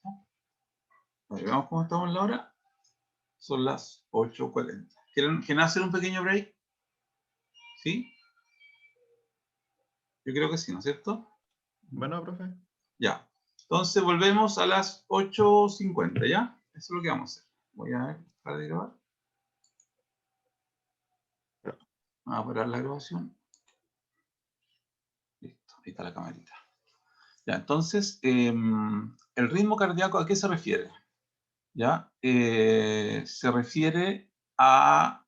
Veamos cómo estamos en la hora. Son las 8:40. ¿Quieren hacer un pequeño break? ¿Sí? Yo creo que sí, ¿no es cierto? Bueno, profe. Ya. Entonces volvemos a las 8:50, ¿ya? Eso es lo que vamos a hacer. Voy a ver, para de grabar. Vamos a parar la grabación. Listo, ahí está la camarita. Ya, entonces, el ritmo cardíaco, ¿a qué se refiere? ¿Ya? Se refiere a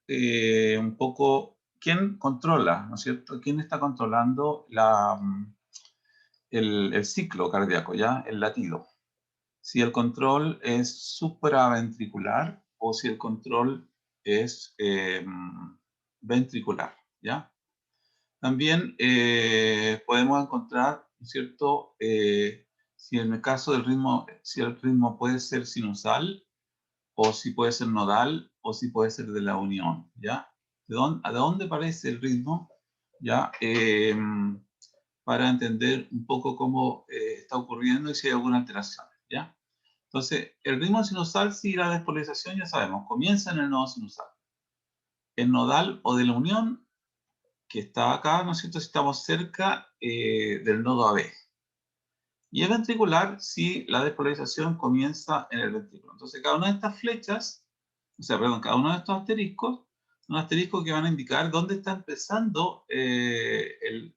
un poco quién controla, ¿no es cierto? ¿Quién está controlando el ciclo cardíaco, ¿ya? El latido. Si el control es supraventricular o si el control es ventricular, ¿ya? También podemos encontrar, ¿no es cierto?, si en el caso del ritmo, si el ritmo puede ser sinusal, o si puede ser nodal, o si puede ser de la unión, ¿ya? ¿De dónde aparece el ritmo? ¿Ya? Para entender un poco cómo está ocurriendo y si hay alguna alteración, ¿ya? Entonces, el ritmo sinusal, si la despolarización, ya sabemos, comienza en el nodo sinusal. El nodal o de la unión, que está acá, ¿no es cierto?, si estamos cerca del nodo AB. Y el ventricular, si la despolarización comienza en el ventrículo. Entonces, cada una de estas flechas, o sea, perdón, cada uno de estos asteriscos un asterisco que van a indicar dónde está empezando el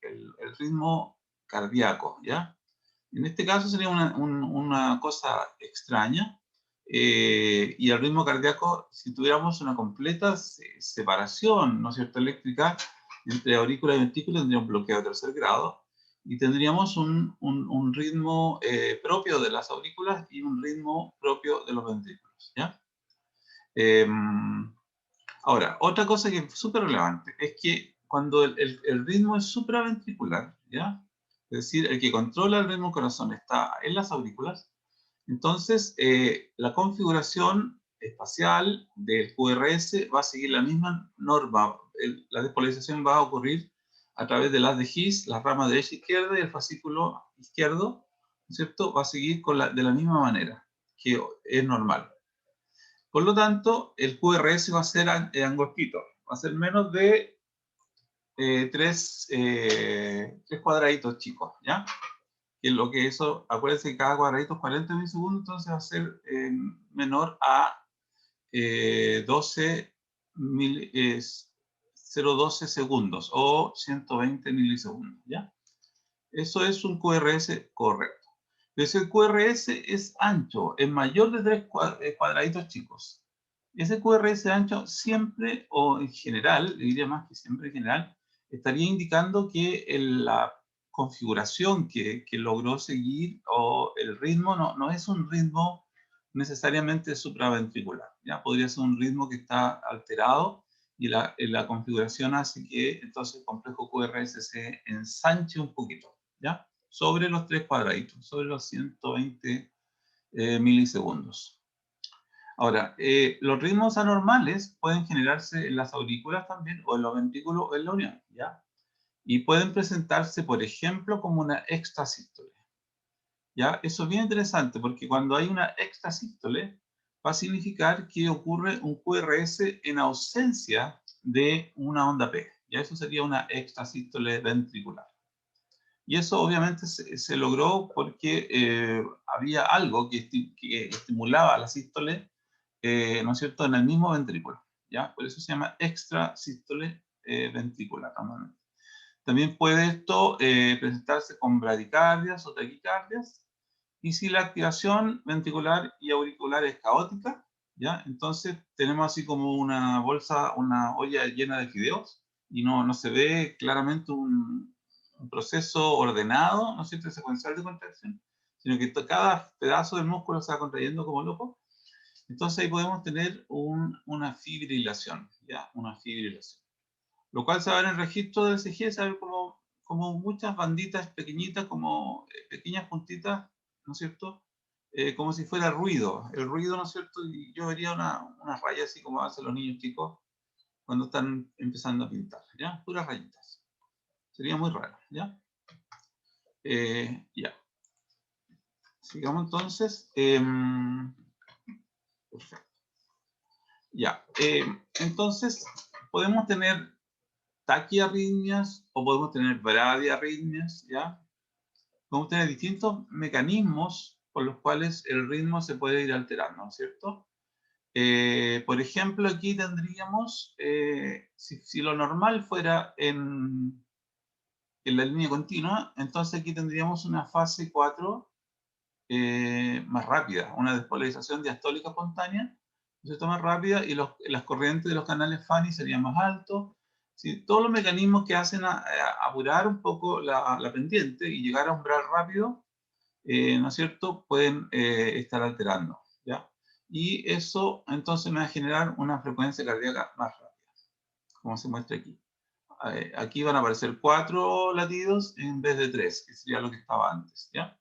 ritmo cardíaco, ¿ya? En este caso sería una cosa extraña, y el ritmo cardíaco, si tuviéramos una completa separación, ¿no es cierto?, eléctrica entre aurícula y ventrículo, tendría un bloqueo de tercer grado, y tendríamos un ritmo propio de las aurículas y un ritmo propio de los ventrículos, ¿ya? Ahora, otra cosa que es súper relevante es que cuando el ritmo es supraventricular, ¿ya? Es decir, el que controla el ritmo del corazón está en las aurículas, entonces la configuración espacial del QRS va a seguir la misma norma. La despolarización va a ocurrir a través de las de His, las ramas derecha e izquierda, y el fascículo izquierdo, ¿no es cierto?, va a seguir de la misma manera, que es normal. Por lo tanto, el QRS va a ser angostito, va a ser menos de 3 cuadraditos chicos, ¿ya? Que lo que eso, acuérdense que cada cuadradito es 40 milisegundos, entonces va a ser menor a 0,12 segundos o 120 milisegundos, ¿ya? Eso es un QRS correcto. Pero si el QRS es ancho, es mayor de 3 cuadraditos chicos, ese QRS ancho siempre, o en general, diría más que siempre en general, estaría indicando que la configuración que logró seguir o el ritmo no es un ritmo necesariamente supraventricular, ¿ya? Podría ser un ritmo que está alterado y la configuración hace que entonces el complejo QRS se ensanche un poquito, ¿ya? Sobre los 3 cuadraditos, sobre los 120 milisegundos. Ahora, los ritmos anormales pueden generarse en las aurículas también, o en los ventrículos, o en la unión, ¿ya? Y pueden presentarse, por ejemplo, como una extrasístole, ¿ya? Eso es bien interesante, porque cuando hay una extrasístole, va a significar que ocurre un QRS en ausencia de una onda P, ¿ya? Eso sería una extrasístole ventricular. Y eso obviamente se logró porque había algo que estimulaba la sístole, ¿no es cierto?, en el mismo ventrículo, ¿ya? Por eso se llama extrasístole ventricular normalmente. También puede esto presentarse con bradicardias o taquicardias, y si la activación ventricular y auricular es caótica, ¿ya? Entonces tenemos así como una bolsa, una olla llena de fideos, y no se ve claramente un proceso ordenado, ¿no es cierto?, secuencial de contracción, sino que cada pedazo del músculo se va contrayendo como loco. Entonces ahí podemos tener una fibrilación, ¿ya? Una fibrilación. Lo cual se va a ver en el registro del ECG, se va a ver como muchas banditas pequeñitas, como pequeñas puntitas, ¿no es cierto? Como si fuera ruido. El ruido, ¿no es cierto? Y yo vería una raya así como hacen los niños chicos cuando están empezando a pintar, ¿ya? Puras rayitas. Sería muy raro, ¿ya? Ya. Sigamos entonces. Perfecto. Ya. Entonces, podemos tener taquiarritmias o podemos tener bradiarritmias, ¿ya? Podemos tener distintos mecanismos por los cuales el ritmo se puede ir alterando, ¿no es cierto? Por ejemplo, aquí tendríamos, si lo normal fuera en la línea continua, entonces aquí tendríamos una fase 4 más rápida, una despolarización diastólica espontánea, ¿no es cierto?, más rápida, y las corrientes de los canales Fanny serían más altos. ¿Sí? Todos los mecanismos que hacen apurar un poco la pendiente y llegar a umbral rápido, ¿no es cierto?, pueden estar alterando, ¿ya? Y eso entonces me va a generar una frecuencia cardíaca más rápida, como se muestra aquí. Aquí van a aparecer 4 latidos en vez de 3, que sería lo que estaba antes, ¿ya?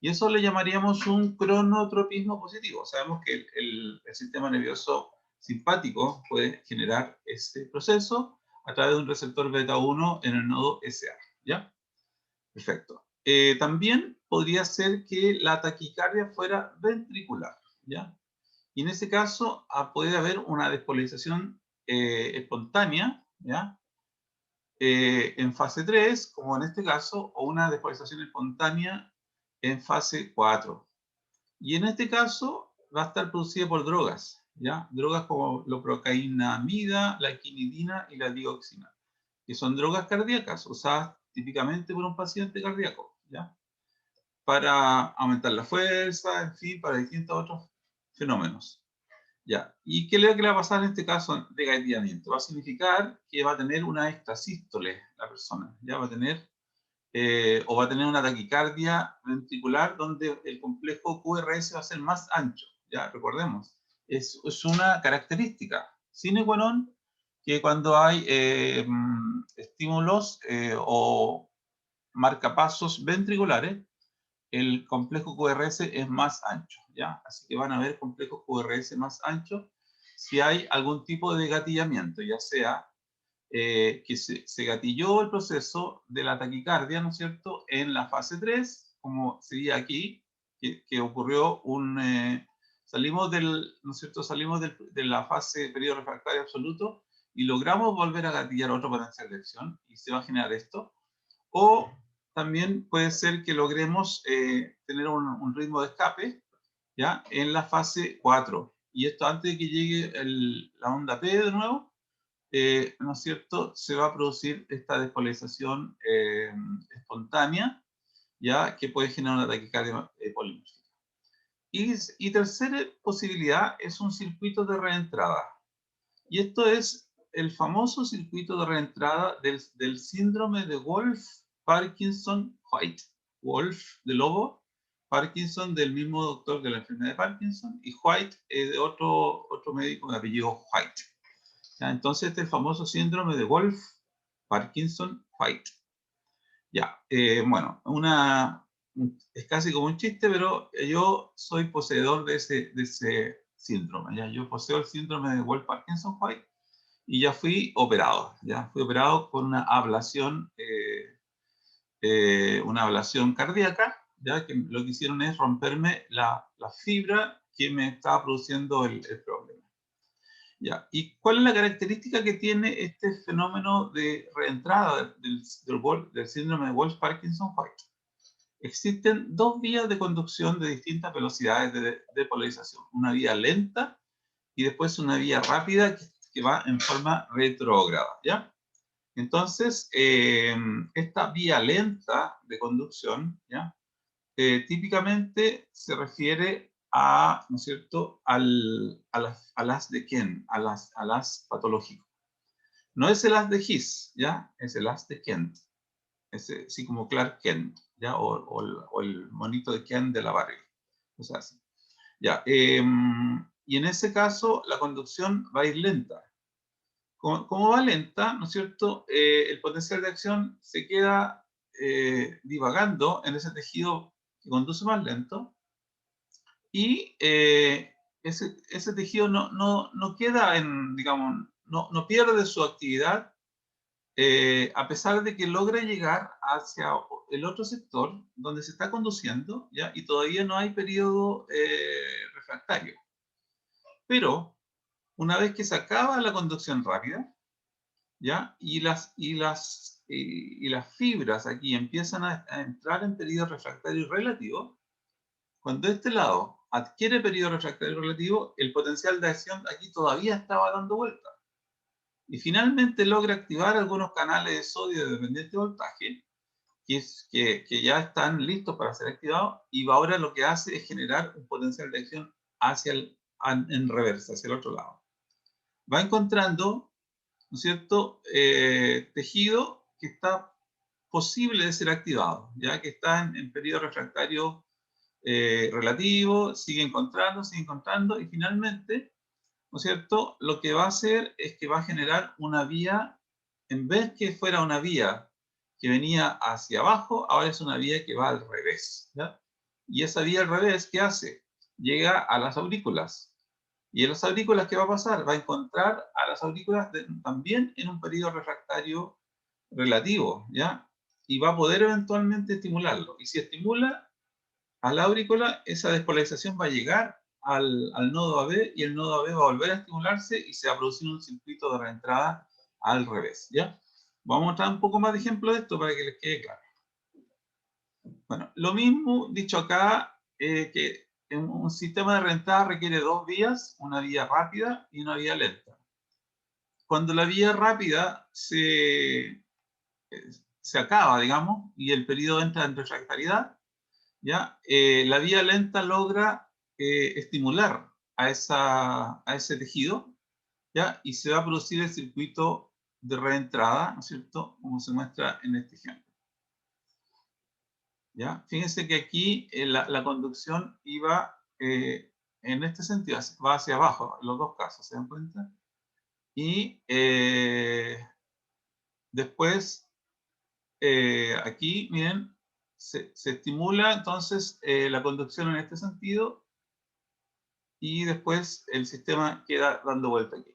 Y eso le llamaríamos un cronotropismo positivo. Sabemos que el sistema nervioso simpático puede generar este proceso a través de un receptor beta 1 en el nodo SA, ¿ya? Perfecto. También podría ser que la taquicardia fuera ventricular, ¿ya? Y en ese caso puede haber una despolarización espontánea, ¿ya? En fase 3, como en este caso, o una despolarización espontánea en fase 4. Y en este caso va a estar producida por drogas, ¿ya? Drogas como la procainamida, la quinidina y la dioxina, que son drogas cardíacas usadas típicamente por un paciente cardíaco, ¿ya? Para aumentar la fuerza, en fin, para distintos otros fenómenos. ¿Ya? ¿Y qué es lo que le va a pasar en este caso de gatilamiento? Va a significar que va a tener una extrasístole la persona, ¿ya? Va a tener, o va a tener una taquicardia ventricular donde el complejo QRS va a ser más ancho, ¿ya? Recordemos, es una característica sine qua non que cuando hay estímulos o marcapasos ventriculares, el complejo QRS es más ancho, ¿ya? Así que van a ver complejos QRS más anchos si hay algún tipo de gatillamiento, ya sea que se gatilló el proceso de la taquicardia, ¿no es cierto?, en la fase 3, como sería aquí, que ocurrió salimos ¿no es cierto?, salimos de la fase periodo refractario absoluto y logramos volver a gatillar otro potencial de acción y se va a generar esto. O también puede ser que logremos tener un ritmo de escape, ¿ya? En la fase 4. Y esto antes de que llegue la onda P de nuevo, ¿no es cierto? Se va a producir esta despolarización espontánea, ¿ya? Que puede generar una taquicardia polimórfica. Y tercera posibilidad es un circuito de reentrada. Y esto es el famoso circuito de reentrada del síndrome de Wolff-Parkinson-White. Wolff de lobo, Parkinson del mismo doctor de la enfermedad de Parkinson, y White de otro médico de apellido White. ¿Ya? Entonces este es el famoso síndrome de Wolff-Parkinson-White. Ya, bueno, es casi como un chiste, pero yo soy poseedor de ese síndrome. ¿Ya? Yo poseo el síndrome de Wolff-Parkinson-White y ya fui operado. Ya fui operado con una ablación cardíaca, ya que lo que hicieron es romperme la fibra que me estaba produciendo el problema. Ya. ¿Y cuál es la característica que tiene este fenómeno de reentrada del síndrome de Wolff-Parkinson-White? Existen dos vías de conducción de distintas velocidades de polarización. Una vía lenta y después una vía rápida que va en forma retrógrada, ¿ya? Entonces, esta vía lenta de conducción, ¿ya? Típicamente se refiere a, ¿no es cierto?, al haz de Kent, al haz patológico. No es el haz de His, ¿ya? Es el haz de Kent. Así como Clark Kent, ¿ya? O el monito de Kent de la Barbie. O sea, así. Ya. Y en ese caso, la conducción va a ir lenta. Como va lenta, ¿no es cierto?, el potencial de acción se queda divagando en ese tejido que conduce más lento, y ese tejido no queda digamos, no pierde su actividad, a pesar de que logra llegar hacia el otro sector donde se está conduciendo, ¿ya? Y todavía no hay periodo refractario. Pero una vez que se acaba la conducción rápida, ¿ya? Y las fibras aquí empiezan a entrar en periodo refractario relativo. Cuando este lado adquiere periodo refractario relativo, el potencial de acción aquí todavía estaba dando vuelta. Y finalmente logra activar algunos canales de sodio de dependiente voltaje, que ya están listos para ser activados, y ahora lo que hace es generar un potencial de acción en reversa, hacia el otro lado. Va encontrando, ¿no es cierto?, tejido que está posible de ser activado, ya que está en periodo refractario relativo, sigue encontrando, y finalmente, ¿no es cierto?, lo que va a hacer es que va a generar una vía, en vez que fuera una vía que venía hacia abajo, ahora es una vía que va al revés, ¿ya? Y esa vía al revés, ¿qué hace? Llega a las aurículas. Y en las aurículas, ¿qué va a pasar? Va a encontrar a las aurículas también en un periodo refractario relativo, ¿ya? Y va a poder eventualmente estimularlo. Y si estimula a la aurícula, esa despolarización va a llegar al nodo AB, y el nodo AB va a volver a estimularse y se va a producir un circuito de reentrada al revés, ¿ya? Vamos a mostrar un poco más de ejemplo de esto para que les quede claro. Bueno, lo mismo dicho acá, que un sistema de reentrada requiere dos vías, una vía rápida y una vía lenta. Cuando la vía rápida se acaba, digamos, y el periodo entra en refractariedad, ¿ya? La vía lenta logra estimular a ese tejido, ¿ya? Y se va a producir el circuito de reentrada, ¿no es cierto? Como se muestra en este ejemplo. ¿Ya? Fíjense que aquí la conducción iba en este sentido, va hacia abajo, en los dos casos, ¿se dan cuenta? Y después, aquí, miren, se estimula entonces la conducción en este sentido y después el sistema queda dando vuelta aquí.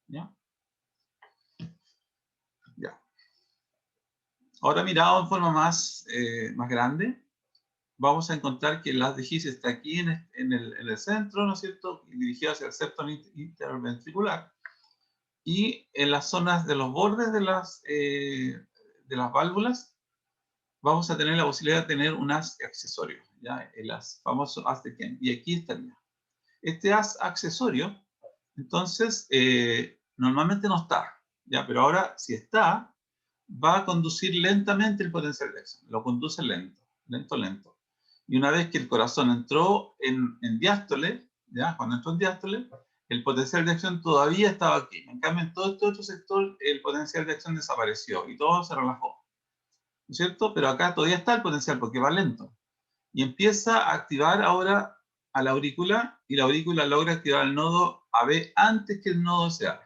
¿Ya? Ya. Ahora mirado en forma más grande, vamos a encontrar que la DGIS está aquí en el centro, ¿no es cierto? Dirigida hacia el septo interventricular. Y en las zonas de los bordes de las válvulas, vamos a tener la posibilidad de tener un haz accesorio, ¿ya? El haz, famoso haz de Kent. Y aquí estaría. Este haz accesorio, entonces, normalmente no está, ¿ya? Pero ahora, si está, va a conducir lentamente el potencial de acción. Lo conduce lento, lento. Y una vez que el corazón entró en diástole, ¿ya? Cuando entró en diástole, el potencial de acción todavía estaba aquí. En cambio, en todo este otro sector, el potencial de acción desapareció y todo se relajó. ¿No es cierto? Pero acá todavía está el potencial porque va lento. Y empieza a activar ahora a la aurícula y la aurícula logra activar el nodo AB antes que el nodo se abra.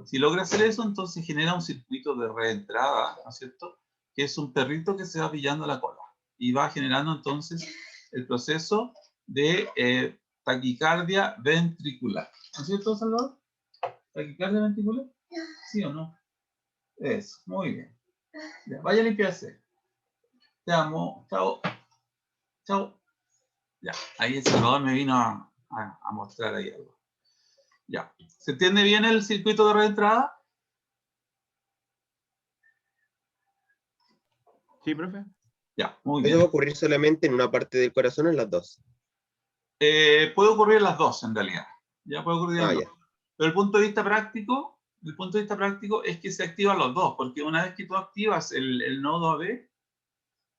Si logra hacer eso, entonces genera un circuito de reentrada, ¿no es cierto? Que es un perrito que se va pillando la cola y va generando entonces el proceso de taquicardia ventricular. ¿No es cierto, Salvador? ¿Taquicardia ventricular? ¿Sí o no? Eso, muy bien. Ya, vaya a limpiarse. Te amo. Chao. Chao. Ya, ahí el Salvador me vino a mostrar ahí algo. Ya. ¿Se entiende bien el circuito de reentrada? Sí, profe. Ya, muy ¿Eso bien. va a ocurrir solamente en una parte del corazón o en las dos? Puede ocurrir las dos, en realidad. Ya puede ocurrir las dos. Ya. Pero el punto de vista práctico es que se activan los dos, porque una vez que tú activas el nodo AB,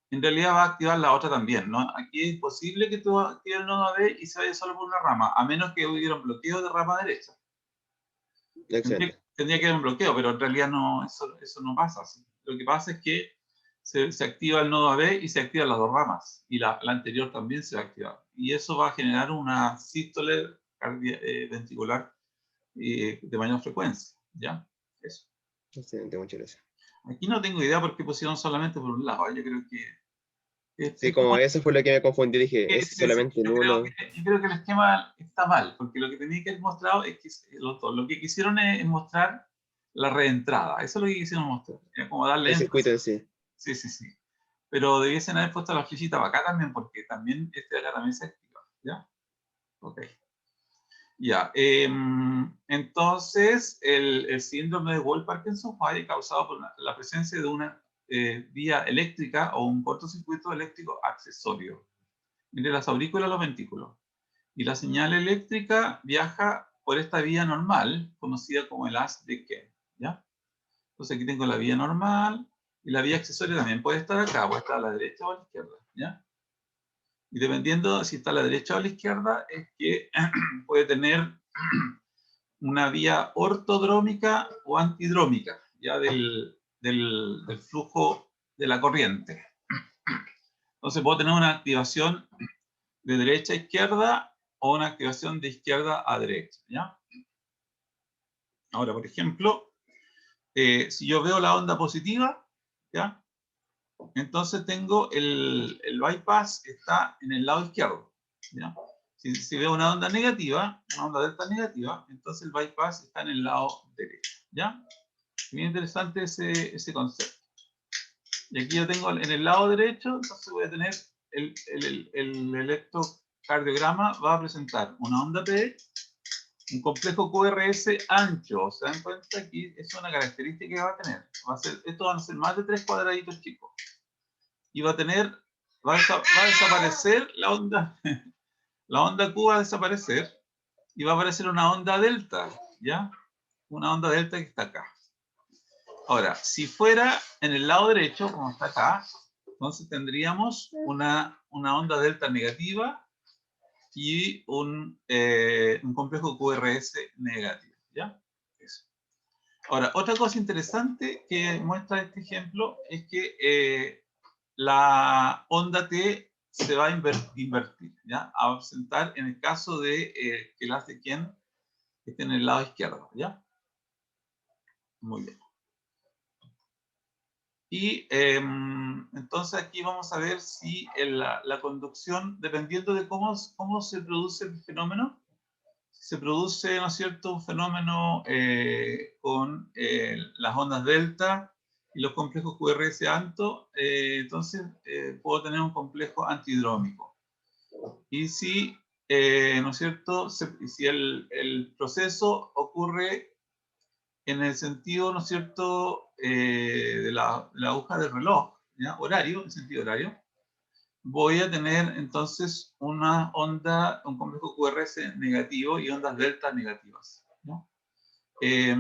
en realidad va a activar la otra también, ¿no? Aquí es imposible que tú actives el nodo AB y se vaya solo por una rama, a menos que hubiera un bloqueo de rama derecha. Excelente. Tendría que haber un bloqueo, pero en realidad no, eso no pasa así. Lo que pasa es que se activa el nodo AB y se activan las dos ramas, y la anterior también se va a activar. Y eso va a generar una sístole ventricular de mayor frecuencia, ¿ya? Eso. Excelente, muchas gracias. Aquí no tengo idea por qué pusieron solamente por un lado. Yo creo que... Sí, como eso fue lo que me confundió, dije, es sí, solamente en uno. yo creo que el esquema está mal, porque lo que tenía que haber mostrado es que lo que quisieron es mostrar la reentrada. Eso es lo que quisieron mostrar. Era como darle El énfasis. circuito en sí. Sí. Pero debiesen haber puesto la flechita para acá también, porque también este de acá también se activa. ¿Ya? Ok. Ya. Entonces, el síndrome de Wolff-Parkinson fue causado por la presencia de una vía eléctrica o un cortocircuito eléctrico accesorio entre las aurículas y los ventrículos. Y la señal eléctrica viaja por esta vía normal, conocida como el haz de Kent, ¿ya? Entonces aquí tengo la vía normal, y la vía accesoria también puede estar acá, puede estar a la derecha o a la izquierda, ¿ya? Y dependiendo si está a la derecha o a la izquierda, es que puede tener una vía ortodrómica o antidrómica, ya del flujo de la corriente. Entonces puedo tener una activación de derecha a izquierda o una activación de izquierda a derecha, ¿ya? Ahora, por ejemplo, si yo veo la onda positiva, ¿ya? Entonces tengo el bypass está en el lado izquierdo, ¿ya? Si veo una onda negativa, una onda delta negativa, entonces el bypass está en el lado derecho, ¿ya? Bien interesante ese concepto. Y aquí yo tengo en el lado derecho, entonces voy a tener el electrocardiograma, va a presentar una onda P, un complejo QRS ancho. ¿Se dan cuenta? Aquí es una característica que va a tener. Esto van a ser más de 3 cuadraditos chicos. Y va a desaparecer la onda, la onda Q va a desaparecer y va a aparecer una onda delta, ¿ya? Una onda delta que está acá. Ahora, si fuera en el lado derecho, como está acá, entonces tendríamos una onda delta negativa y un complejo QRS negativo, ¿ya? Eso. Ahora, otra cosa interesante que muestra este ejemplo es que la onda T se va a invertir, ¿ya? A ausentar en el caso de que el haz de Ken esté en el lado izquierdo, ¿ya? Muy bien. Y entonces aquí vamos a ver si la conducción, dependiendo de cómo se produce el fenómeno, se produce, ¿no es cierto?, un fenómeno con las ondas delta y los complejos QRS alto, entonces puedo tener un complejo antihidrómico. Y si, ¿no es cierto?, si el proceso ocurre en el sentido, ¿no es cierto?, de la aguja del reloj, ¿ya? Horario, en sentido horario, voy a tener entonces una onda, un complejo QRS negativo y ondas delta negativas, ¿no? Eso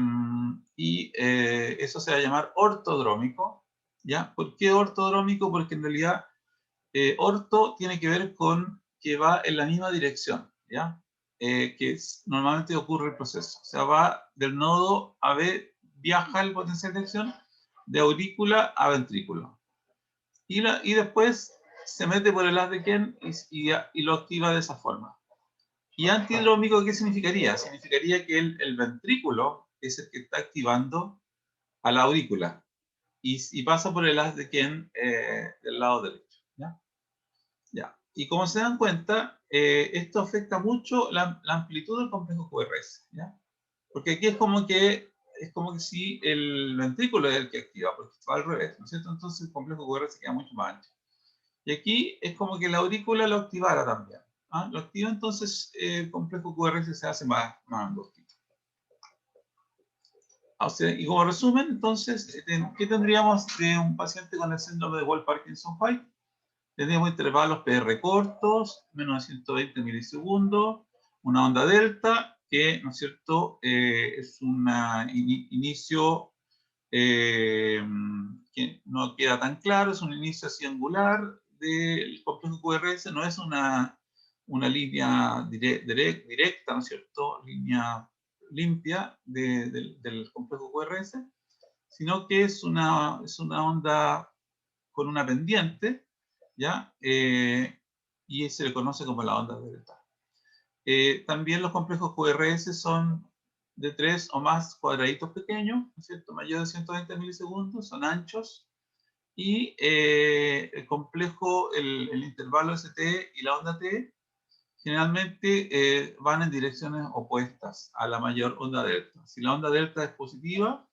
se va a llamar ortodrómico, ¿ya? ¿Por qué ortodrómico? Porque en realidad orto tiene que ver con que va en la misma dirección, ¿ya? Normalmente ocurre el proceso. O sea, va del nodo a B, viaja el potencial de acción de aurícula a ventrículo. Y después se mete por el haz de Ken y lo activa de esa forma. ¿Y antidrómico qué significaría? Significaría que el ventrículo es el que está activando a la aurícula y pasa por el haz de Ken del lado derecho, ¿ya? Ya. Y como se dan cuenta, esto afecta mucho la amplitud del complejo QRS, ¿ya? Porque aquí es como que si el ventrículo es el que activa, porque va al revés, ¿no es cierto? Entonces el complejo QRS queda mucho más ancho. Y aquí es como que la aurícula lo activara también, ¿ah? Lo activa, entonces el complejo QRS se hace más angostito. O sea, y como resumen, entonces, ¿qué tendríamos de un paciente con el síndrome de Wolff-Parkinson-White? Tenemos intervalos PR cortos, menos de 120 milisegundos, una onda delta, que, ¿no es cierto?, es un inicio que no queda tan claro, es un inicio así angular del complejo QRS, no es una línea directa, ¿no es cierto?, línea limpia del complejo QRS, sino que es una onda con una pendiente, ¿ya? Y se le conoce como la onda delta. También los complejos QRS son de 3 o más cuadraditos pequeños, ¿no es cierto? Mayor de 120 milisegundos, son anchos, y el complejo, el intervalo ST y la onda T, generalmente van en direcciones opuestas a la mayor onda delta. Si la onda delta es positiva,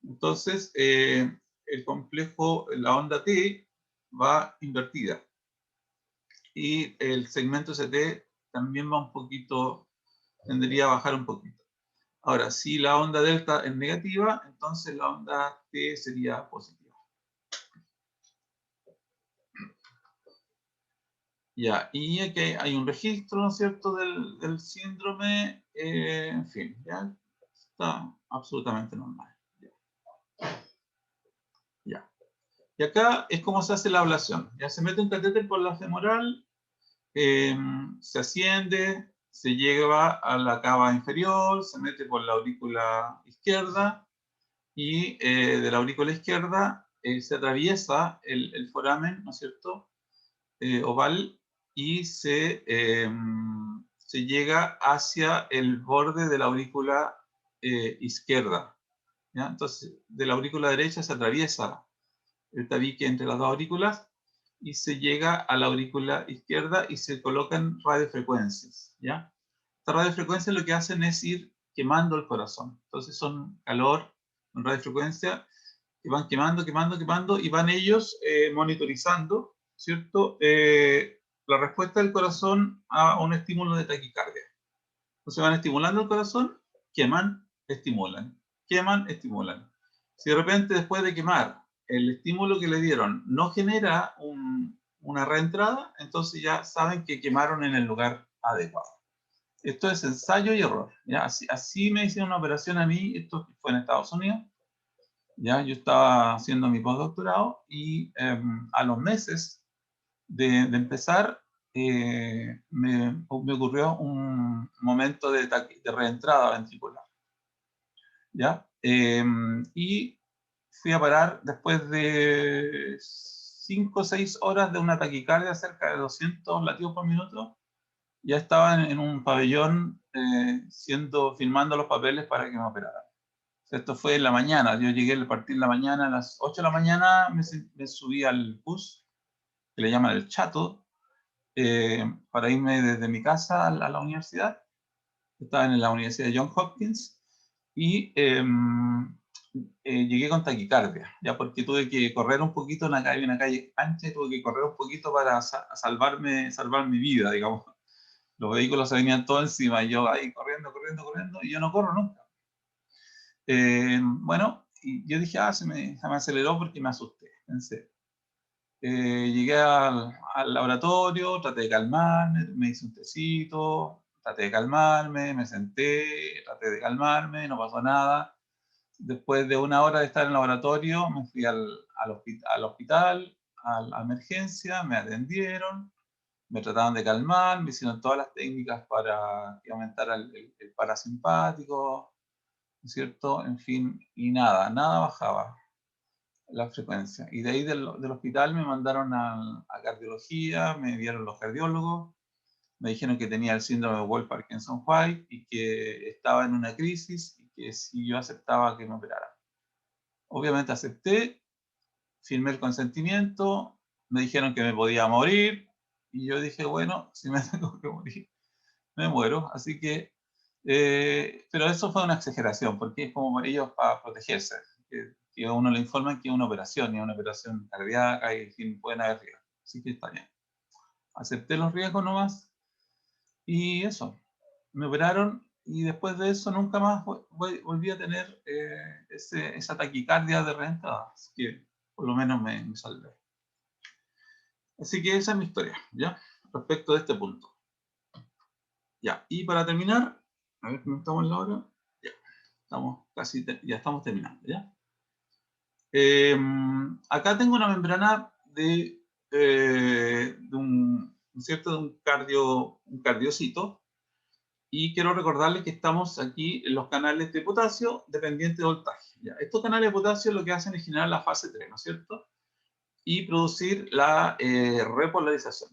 entonces el complejo, la onda T, va invertida. Y el segmento ST también va un poquito, tendría a bajar un poquito. Ahora, si la onda delta es negativa, entonces la onda T sería positiva. Ya, y aquí hay un registro, ¿no es cierto?, del síndrome, en fin, ya está absolutamente normal. Ya. Y acá es como se hace la ablación. Ya se mete un catéter por la femoral, se asciende, se lleva a la cava inferior, se mete por la aurícula izquierda y de la aurícula izquierda se atraviesa el foramen, ¿no es cierto?, oval, y se llega hacia el borde de la aurícula izquierda, ¿ya? Entonces, de la aurícula derecha se atraviesa el tabique entre las dos aurículas y se llega a la aurícula izquierda y se colocan radiofrecuencias, ¿ya? Estas radiofrecuencias lo que hacen es ir quemando el corazón. Entonces son calor en radiofrecuencia que van quemando, quemando, quemando y van ellos monitorizando, ¿cierto?, la respuesta del corazón a un estímulo de taquicardia. Entonces van estimulando el corazón, queman, estimulan, queman, estimulan. Si de repente después de quemar el estímulo que le dieron no genera una reentrada, entonces ya saben que quemaron en el lugar adecuado. Esto es ensayo y error. ¿Ya? Así me hicieron una operación a mí, esto fue en Estados Unidos. ¿Ya? Yo estaba haciendo mi postdoctorado y a los meses de empezar, me ocurrió un momento de reentrada ventricular. ¿Ya? Y fui a parar después de 5 o 6 horas de una taquicardia cerca de 200 latidos por minuto. Ya estaba en un pabellón filmando los papeles para que me operaran. Esto fue en la mañana, yo llegué a partir de la mañana, a las 8 de la mañana me subí al bus, que le llaman el Chato, para irme desde mi casa a la universidad. Estaba en la Universidad de Johns Hopkins y llegué con taquicardia, ya porque tuve que correr un poquito, una calle ancha, y tuve que correr un poquito para salvar mi vida, digamos. Los vehículos se venían todos encima y yo ahí corriendo, y yo no corro nunca. Bueno, y yo dije, se me aceleró porque me asusté, pensé. Llegué al laboratorio, traté de calmarme, me hice un tecito, traté de calmarme, me senté, traté de calmarme, no pasó nada. Después de una hora de estar en el laboratorio, me fui al hospital, a la emergencia, me atendieron, me trataron de calmar, me hicieron todas las técnicas para que aumentara el parasimpático, ¿no es cierto? En fin, y nada bajaba la frecuencia. Y de ahí del hospital me mandaron a cardiología, me vieron los cardiólogos, me dijeron que tenía el síndrome de Wolff-Parkinson-White y que estaba en una crisis y que si yo aceptaba que me operaran. Obviamente acepté, firmé el consentimiento, me dijeron que me podía morir y yo dije, bueno, si me tengo que morir, me muero. Así que, pero eso fue una exageración, porque es como ellos para protegerse, que a uno le informan que es una operación, y es una operación cardíaca, y en fin, pueden haber riesgos. Así que está bien. Acepté los riesgos nomás, y eso. Me operaron, y después de eso nunca más volví a tener esa taquicardia de reentrada. Así que por lo menos me salvé. Así que esa es mi historia, ¿ya? Respecto de este punto. Ya, y para terminar, a ver cómo estamos en la hora. Ya, ya estamos terminando, ¿ya? Acá tengo una membrana de un cardiocito, y quiero recordarles que estamos aquí en los canales de potasio dependiente de voltaje. ¿Ya? Estos canales de potasio lo que hacen es generar la fase 3, ¿no es cierto? Y producir la repolarización.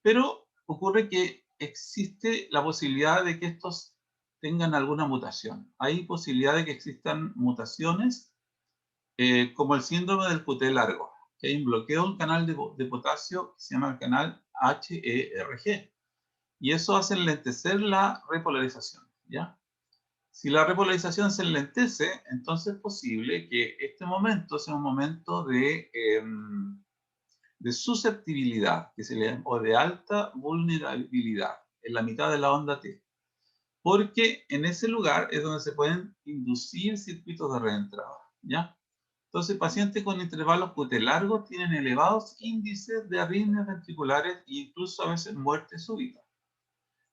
Pero ocurre que existe la posibilidad de que estos tengan alguna mutación. Hay posibilidad de que existan mutaciones como el síndrome del QT largo, que hay un bloqueo del canal de potasio que se llama el canal HERG. Y eso hace enlentecer la repolarización, ¿ya? Si la repolarización se enlentece, entonces es posible que este momento sea un momento de susceptibilidad, que se le llama, o de alta vulnerabilidad, en la mitad de la onda T. Porque en ese lugar es donde se pueden inducir circuitos de reentrada, ¿ya? Entonces, pacientes con intervalos QT largos tienen elevados índices de arritmias ventriculares e incluso a veces muerte súbita.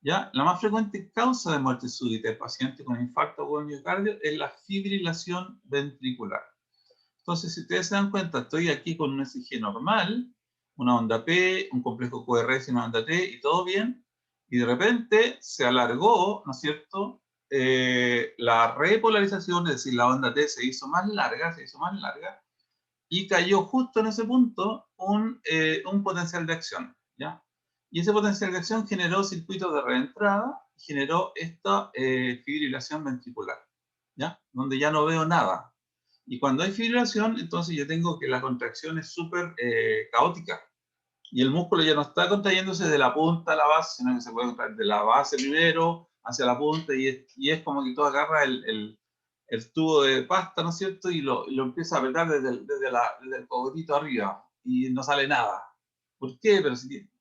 ¿Ya? La más frecuente causa de muerte súbita de pacientes con infarto o miocardio es la fibrilación ventricular. Entonces, si ustedes se dan cuenta, estoy aquí con un ECG normal, una onda P, un complejo QRS y una onda T, y todo bien, y de repente se alargó, ¿no es cierto?, la repolarización, es decir, la onda T se hizo más larga, y cayó justo en ese punto un potencial de acción, ¿ya? Y ese potencial de acción generó circuitos de reentrada, generó esta fibrilación ventricular, ¿ya? Donde ya no veo nada. Y cuando hay fibrilación, entonces yo tengo que la contracción es súper caótica. Y el músculo ya no está contrayéndose de la punta a la base, sino que se puede contraer de la base primero hacia la punta, y es como que tú agarras el tubo de pasta, ¿no es cierto? Y lo empieza a apretar desde el cogotito arriba, y no sale nada. ¿Por qué?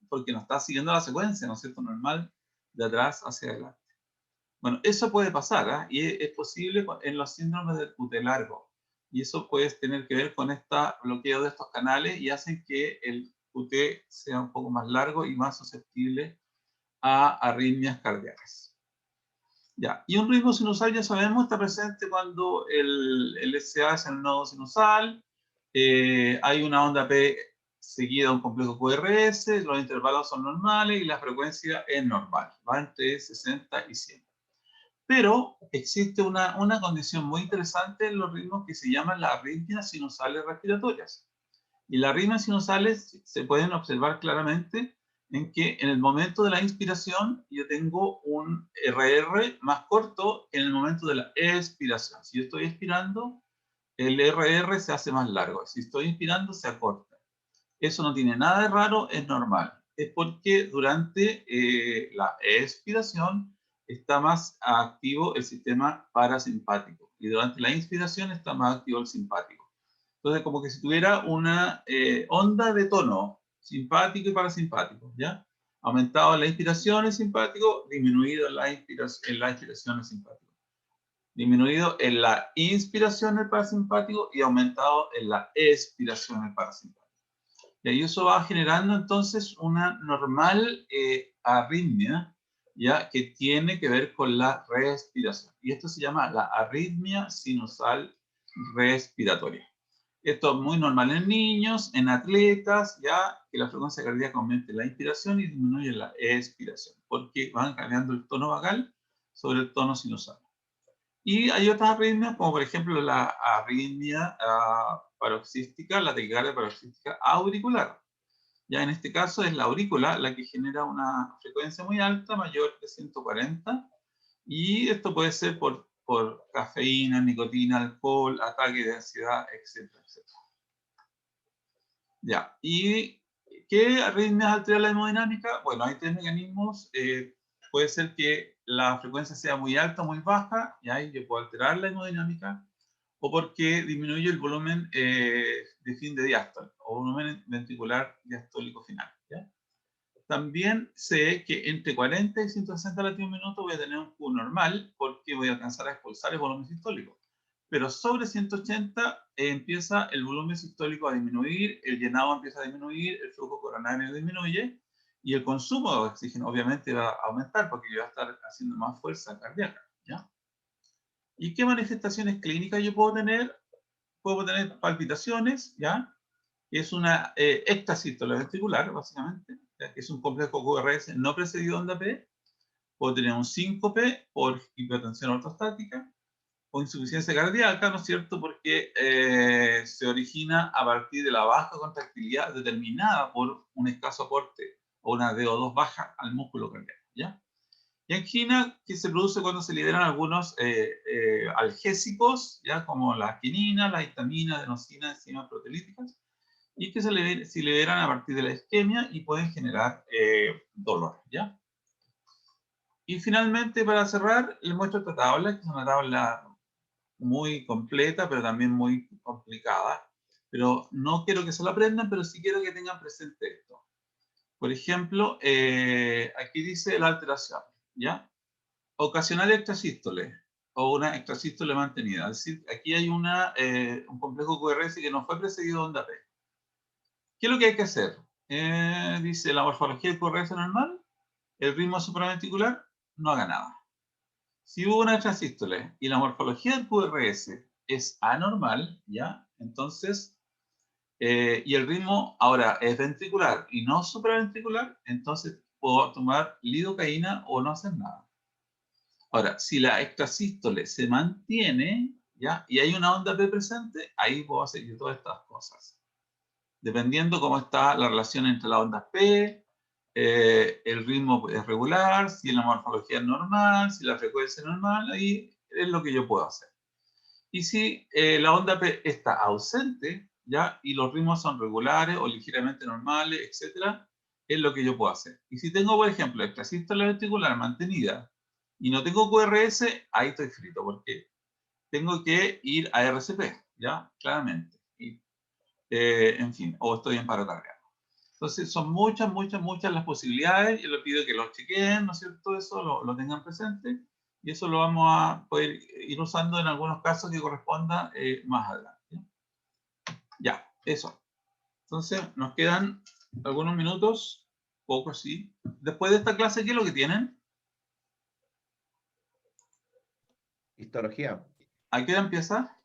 Porque no está siguiendo la secuencia, ¿no es cierto? Normal, de atrás hacia adelante. Bueno, eso puede pasar, y es posible en los síndromes del QT largo. Y eso puede tener que ver con este bloqueo de estos canales, y hacen que el QT sea un poco más largo y más susceptible a arritmias cardíacas. Ya, y un ritmo sinusal, ya sabemos, está presente cuando el SA es el nodo sinusal, hay una onda P seguida de un complejo QRS, los intervalos son normales y la frecuencia es normal, va entre 60 y 100. Pero existe una condición muy interesante en los ritmos que se llaman las arritmias sinusales respiratorias. Y las arritmias sinusales se pueden observar claramente en que en el momento de la inspiración yo tengo un RR más corto que en el momento de la expiración. Si yo estoy expirando, el RR se hace más largo. Si estoy inspirando, se acorta. Eso no tiene nada de raro, es normal. Es porque durante la expiración está más activo el sistema parasimpático y durante la inspiración está más activo el simpático. Entonces, como que si tuviera una onda de tono simpático y parasimpático, ¿ya? Aumentado en la inspiración el simpático, disminuido en la expiración el simpático. Disminuido en la inspiración el parasimpático y aumentado en la expiración el parasimpático. Y eso va generando entonces una normal arritmia, ¿ya? Que tiene que ver con la respiración. Y esto se llama la arritmia sinusal respiratoria. Esto es muy normal en niños, en atletas, ya que la frecuencia cardíaca aumente la inspiración y disminuye la expiración, porque van cambiando el tono vagal sobre el tono sinusal. Y hay otras arritmias, como por ejemplo la arritmia paroxística, la taquicardia paroxística auricular. Ya en este caso es la aurícula la que genera una frecuencia muy alta, mayor de 140, y esto puede ser por cafeína, nicotina, alcohol, ataque de ansiedad, etcétera, etcétera. Ya, ¿y qué arritmias alteran la hemodinámica? Bueno, hay tres mecanismos. Puede ser que la frecuencia sea muy alta o muy baja, y ahí yo puedo alterar la hemodinámica, o porque disminuye el volumen de fin de diástole, o volumen ventricular diastólico final. ¿Ya? También sé que entre 40 y 160 latidos minuto voy a tener un Q normal, porque voy a alcanzar a expulsar el volumen sistólico. Pero sobre 180 empieza el volumen sistólico a disminuir, el llenado empieza a disminuir, el flujo coronario disminuye, y el consumo de oxígeno obviamente va a aumentar, porque yo voy a estar haciendo más fuerza cardíaca. ¿Ya? ¿Y qué manifestaciones clínicas yo puedo tener? Puedo tener palpitaciones, ¿ya? Es una ectasístole ventricular, básicamente, ¿ya? Que es un complejo QRS no precedido de onda P. Puedo tener un síncope por hipertensión ortostática o insuficiencia cardíaca, ¿no es cierto? Porque se origina a partir de la baja contractilidad determinada por un escaso aporte o una DO2 baja al músculo cardíaco, ¿ya? Y angina, que se produce cuando se liberan algunos analgésicos, ¿ya? Como la quinina, la histamina, adenosina, enzimas proteolíticas, y que se liberan a partir de la isquemia y pueden generar dolor, ¿ya? Y finalmente, para cerrar, les muestro esta tabla, que es una tabla muy completa, pero también muy complicada. Pero no quiero que se lo aprendan, pero sí quiero que tengan presente esto. Por ejemplo, aquí dice la alteración, ¿ya? Ocasional extrasístole o una extrasístole mantenida. Es decir, aquí hay un complejo QRS que no fue precedido de onda P. ¿Qué es lo que hay que hacer? Dice la morfología del QRS normal, el ritmo supraventricular, no haga nada. Si hubo una extrasístole y la morfología del QRS es anormal, ¿ya? Entonces, y el ritmo ahora es ventricular y no supraventricular, entonces puedo tomar lidocaína o no hacer nada. Ahora, si la extrasístole se mantiene, ¿ya? Y hay una onda P presente, ahí puedo hacer yo todas estas cosas. Dependiendo cómo está la relación entre las ondas P, el ritmo es regular, si la morfología es normal, si la frecuencia es normal, ahí es lo que yo puedo hacer. Y si la onda P está ausente, ¿ya? Y los ritmos son regulares o ligeramente normales, etc., es lo que yo puedo hacer. Y si tengo, por ejemplo, extrasístole ventricular mantenida y no tengo QRS, ahí estoy frito, porque tengo que ir a RCP, ¿ya? Claramente. Y, en fin, o estoy en paro cardíaco. Entonces, son muchas, muchas, muchas las posibilidades. Yo les pido que lo chequeen, ¿no es cierto? Eso lo tengan presente. Y eso lo vamos a poder ir usando en algunos casos que corresponda más adelante. Ya, eso. Entonces, nos quedan algunos minutos poco, sí. Después de esta clase, ¿qué es lo que tienen? Histología. ¿A qué hora empieza?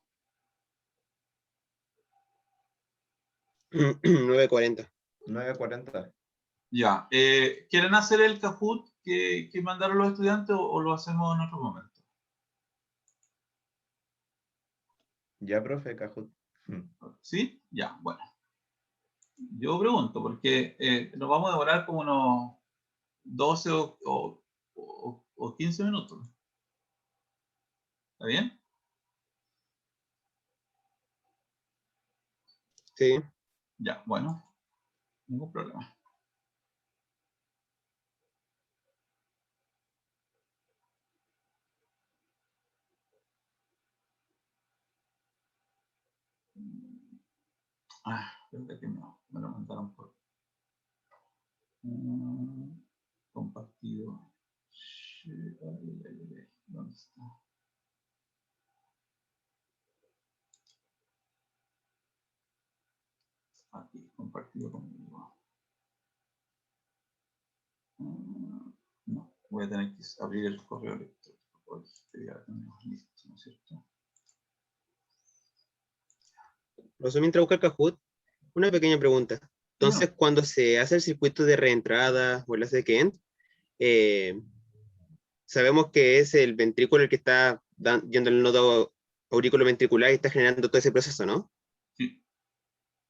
9:40. 9:40. Ya. ¿Quieren hacer el Kahoot que mandaron los estudiantes o lo hacemos en otro momento? Ya, profe, Kahoot. ¿Sí? Ya, bueno. Yo pregunto, porque nos vamos a demorar como unos 12 o 15 minutos. ¿Está bien? Sí. Ya, bueno. Ningún problema. Creo que me lo mandaron por compartido. ¿Dónde está? Aquí, compartido conmigo. No, voy a tener que abrir el correo electrónico porque ya lo tenemos listo, ¿no es cierto? Profesor, mientras busca el Kahoot, una pequeña pregunta. Entonces, Bueno, cuando se hace el circuito de reentrada o el ACKEND, sabemos que es el ventrículo el que está yendo al nodo aurículo ventricular y está generando todo ese proceso, ¿no? sí.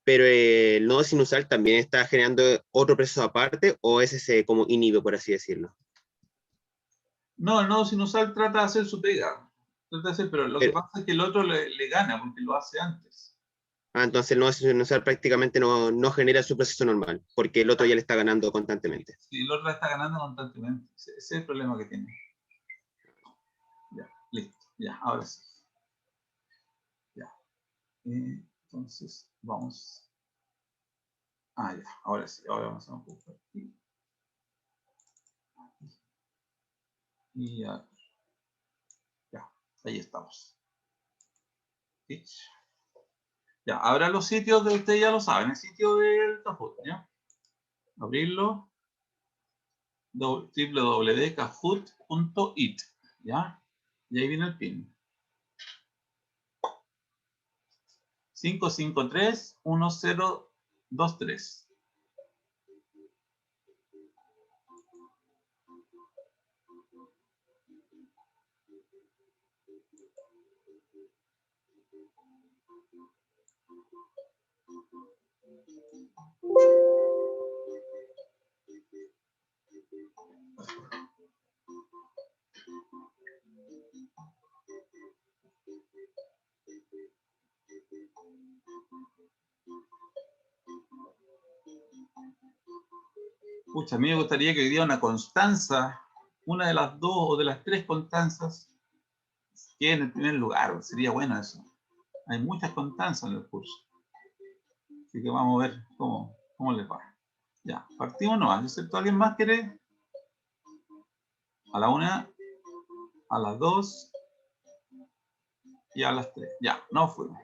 Pero el nodo sinusal también está generando otro proceso aparte, o es ese como inhibe, por así decirlo. No, el nodo sinusal trata de hacer su pega. Trata de hacer, pero lo que Pero, pasa es que el otro le gana porque lo hace antes. entonces el nodo sinusal prácticamente no genera su proceso normal, porque el otro ya le está ganando constantemente. Sí, el otro está ganando constantemente. Ese es el problema que tiene. Ya, listo. Ya, ahora sí. Ya. Entonces, vamos. Ya, ahora sí. Ahora vamos a compartir. Y ya, ya, ahí estamos. ¿Sí? Ya, ahora los sitios de ustedes ya lo saben, el sitio del Kahoot, ¿ya? Abrirlo, www.kahoot.it, ¿ya? Y ahí viene el pin. 5531023. Pucha, a mí me gustaría que hoy día una Constanza, una de las dos o de las tres Constanzas, quede en el primer lugar. Sería bueno eso. Hay muchas Constanzas en el curso. Así que vamos a ver cómo les va. Ya, partimos nomás. ¿Excepto alguien más quiere? A la 1, a las 2 y a las 3. Ya, no fuimos.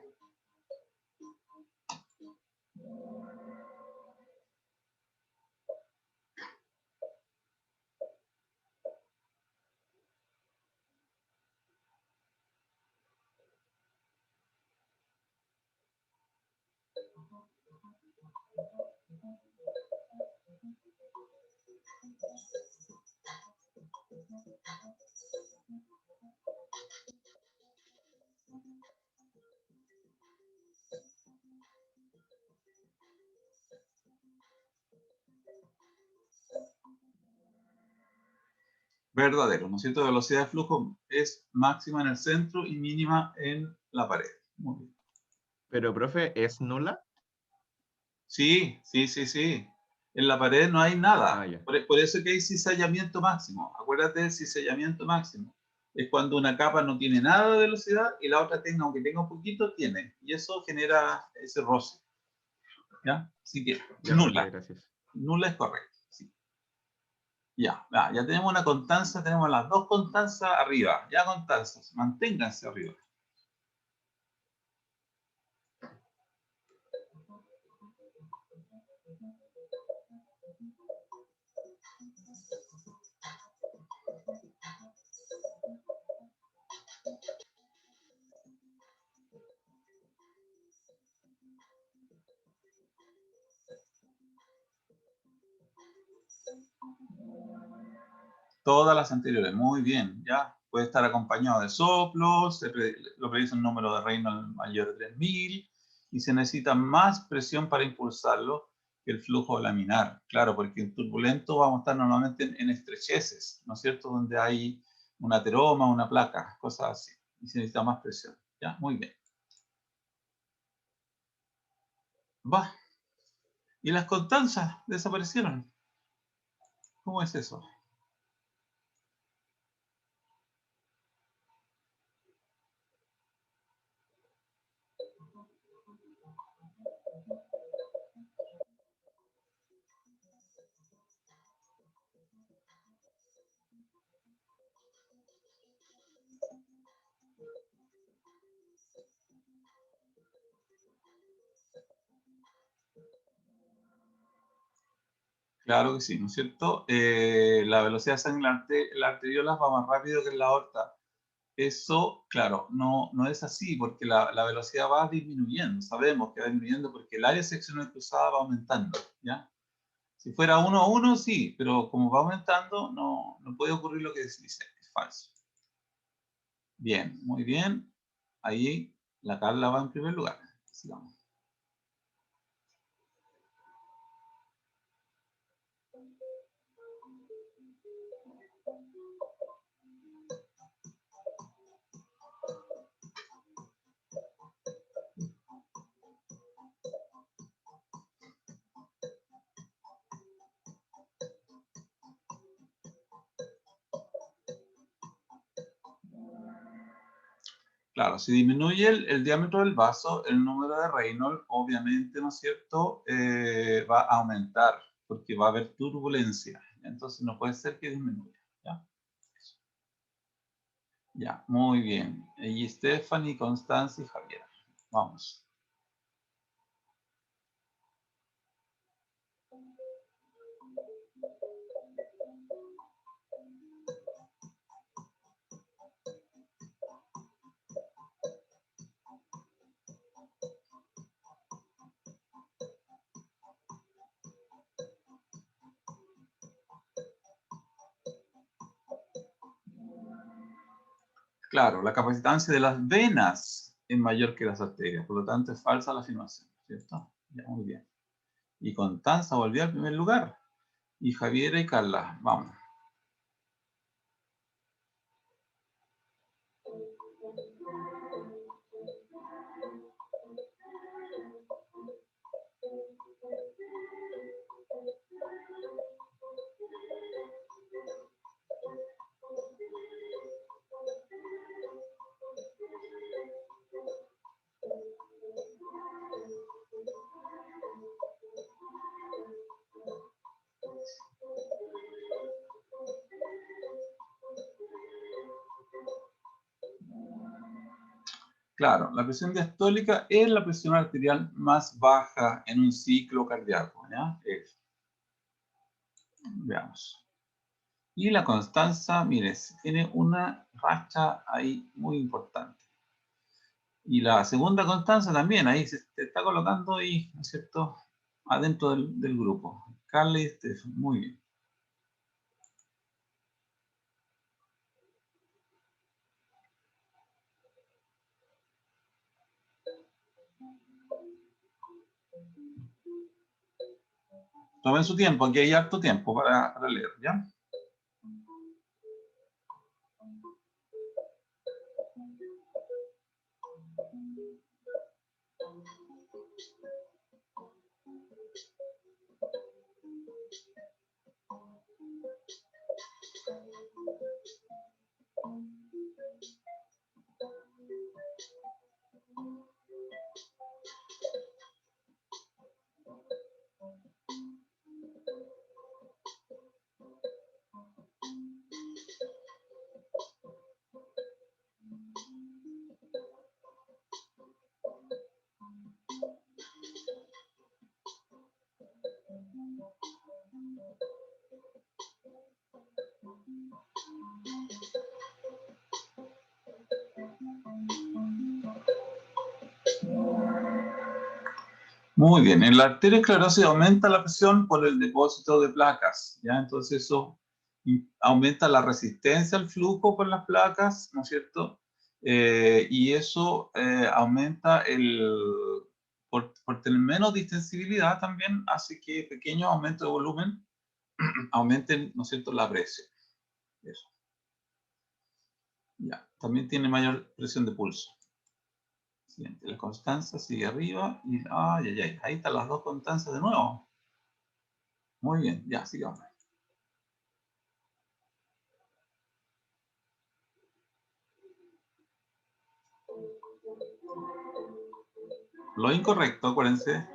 Verdadero, ¿no es cierto? La velocidad de flujo es máxima en el centro y mínima en la pared. Muy bien. Pero, profe, ¿es nula? Sí, sí, sí, sí. En la pared no hay nada. Ya. Por eso que hay cizallamiento máximo. Acuérdate del cizallamiento máximo. Es cuando una capa no tiene nada de velocidad y la otra tenga, aunque tenga un poquito, tiene. Y eso genera ese roce. ¿Ya? Así que Ya, profe, nula. gracias. Nula es correcto. Sí. Ya tenemos una constanza, tenemos las dos constanzas arriba. Ya constanzas, manténganse arriba. Todas las anteriores, muy bien, ya. Puede estar acompañado de soplos, lo predice un número de Reynolds mayor de 3000, y se necesita más presión para impulsarlo que el flujo laminar. Claro, porque en turbulento vamos a estar normalmente en estrecheces, ¿no es cierto? Donde hay una ateroma, una placa, cosas así. Y se necesita más presión, ¿ya? Muy bien. Va. ¿Y las constanzas desaparecieron? ¿Cómo es eso? Claro que sí, ¿no es cierto? La velocidad de sangre en la arteriola va más rápido que en la aorta. Eso, claro, no es así, porque la velocidad va disminuyendo. Sabemos que va disminuyendo porque el área seccional cruzada va aumentando, ¿ya? Si fuera 1 a 1, sí, pero como va aumentando, no puede ocurrir lo que dice, es falso. Bien, muy bien. Ahí la Carla va en primer lugar. Sigamos. Claro, si disminuye el diámetro del vaso, el número de Reynolds, obviamente, ¿no es cierto?, va a aumentar, porque va a haber turbulencia. Entonces no puede ser que disminuya. ¿Ya? Ya, muy bien. Y Stephanie, Constanza y Javier. Vamos. Claro, la capacitancia de las venas es mayor que las arterias, por lo tanto es falsa la afirmación, ¿cierto? Ya, muy bien. Y Constanza volvió al primer lugar. Y Javier y Carla, vamos. Claro, la presión diastólica es la presión arterial más baja en un ciclo cardíaco, ¿ya? Veamos. Y la Constanza, mire, tiene una racha ahí muy importante. Y la segunda Constanza también, ahí se está colocando ahí, ¿no es cierto?, adentro del grupo. Carla y Stefan, muy bien. Tomen su tiempo, aquí hay harto tiempo para leer, ¿ya? Muy bien, en la arteria esclerosis aumenta la presión por el depósito de placas, ¿ya? Entonces eso aumenta la resistencia al flujo por las placas, ¿no es cierto? Y eso aumenta por tener menos distensibilidad también hace que pequeños aumentos de volumen aumenten, ¿no es cierto?, la presión. Eso. Ya, también tiene mayor presión de pulso. Siguiente, la constancia sigue arriba y ahí están las dos constancias de nuevo. Muy bien, ya, sigamos. Lo incorrecto, acuérdense.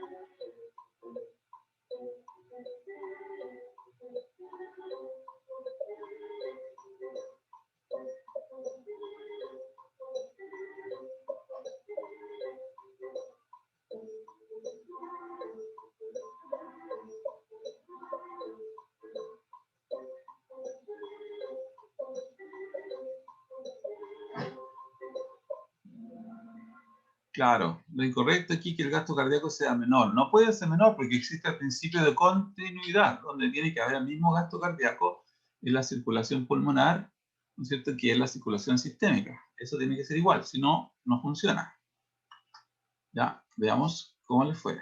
Claro, lo incorrecto aquí es que el gasto cardíaco sea menor. No puede ser menor porque existe el principio de continuidad, donde tiene que haber el mismo gasto cardíaco en la circulación pulmonar, ¿no es cierto?, que en la circulación sistémica. Eso tiene que ser igual, si no, no funciona. Ya, veamos cómo le fue.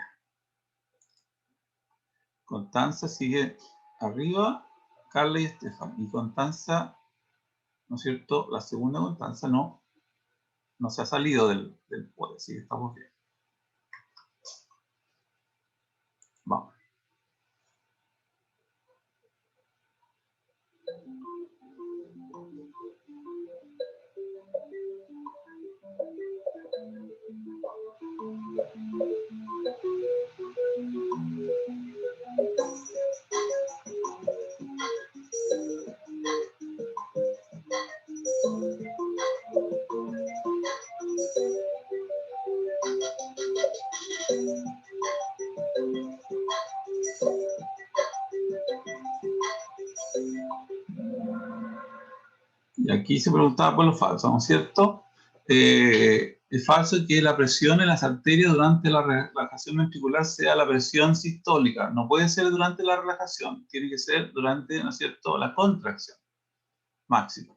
Constanza sigue arriba, Carla y Estefan. Y Constanza, ¿no es cierto?, la segunda Constanza no se ha salido del poder, así que estamos bien. Vamos. Y aquí se preguntaba por lo falso, ¿no es cierto? Es falso que la presión en las arterias durante la relajación ventricular sea la presión sistólica. No puede ser durante la relajación, tiene que ser durante, ¿no es cierto?, la contracción máxima.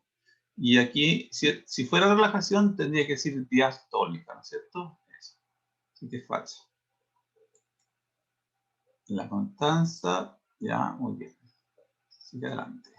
Y aquí, si fuera relajación, tendría que ser diastólica, ¿no es cierto? Eso. Así que es falso. La constanza, ya, muy bien. Sigue adelante.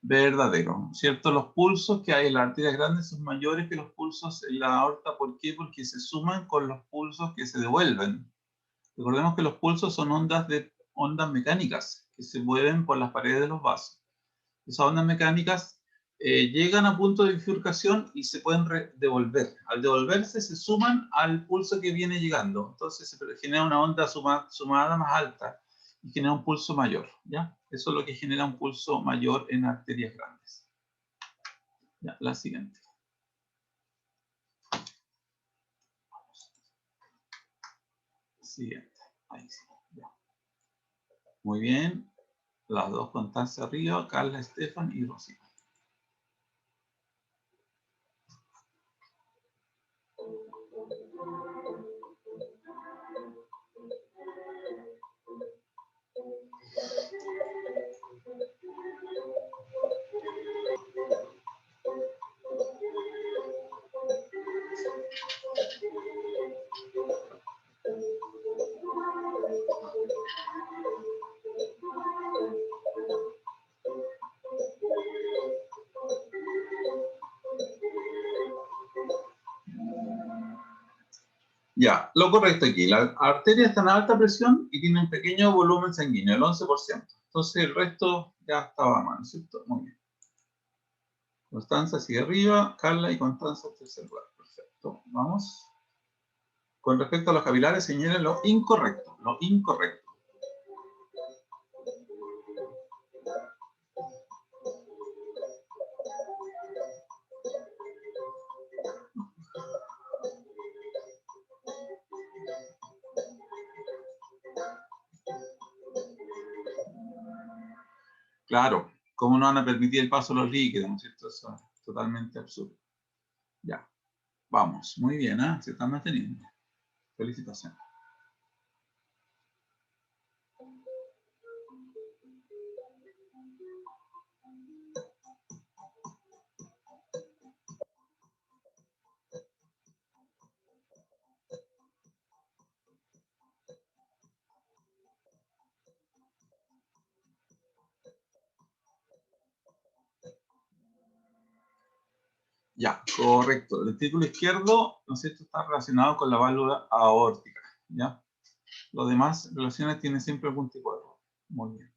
Verdadero, ¿cierto? Los pulsos que hay en las arterias grandes son mayores que los pulsos en la aorta. ¿Por qué? Porque se suman con los pulsos que se devuelven. Recordemos que los pulsos son ondas mecánicas que se mueven por las paredes de los vasos. Esas ondas mecánicas llegan a punto de bifurcación y se pueden devolver. Al devolverse se suman al pulso que viene llegando. Entonces se genera una onda sumada más alta y genera un pulso mayor, ¿ya? Eso es lo que genera un pulso mayor en arterias grandes. Ya, la siguiente. Siguiente. Ahí sí. Ya. Muy bien. Las dos Constanza arriba, Carla, Estefan y Rocío. Ya, lo correcto aquí. La arteria está en alta presión y tiene un pequeño volumen sanguíneo, el 11%. Entonces el resto ya estaba mal, ¿cierto? Muy bien. Constanza sigue arriba, Carla y Constanza en tercer lugar. Perfecto. Vamos. Con respecto a los capilares, señalen lo incorrecto. Lo incorrecto. Claro, ¿cómo no van a permitir el paso de los líquidos? ¿No es cierto? Eso es totalmente absurdo. Ya, vamos, muy bien, ¿eh? Se están manteniendo. Felicitaciones. Ya, correcto. El ventrículo izquierdo, ¿no es cierto?, está relacionado con la válvula aórtica, ¿ya? Los demás relaciones tienen siempre algún tipo de error. Muy bien.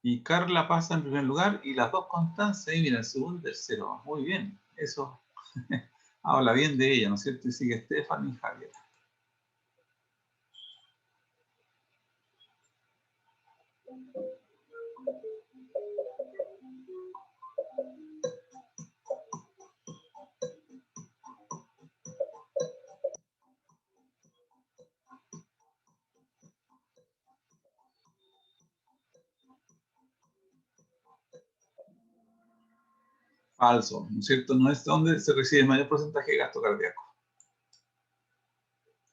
Y Carla pasa en primer lugar y las dos Constanza, y mira, el segundo y tercero. Muy bien. Eso habla bien de ella, ¿no es cierto? Y sigue Estefan y Javier. Falso, ¿no es cierto? No es donde se recibe el mayor porcentaje de gasto cardíaco.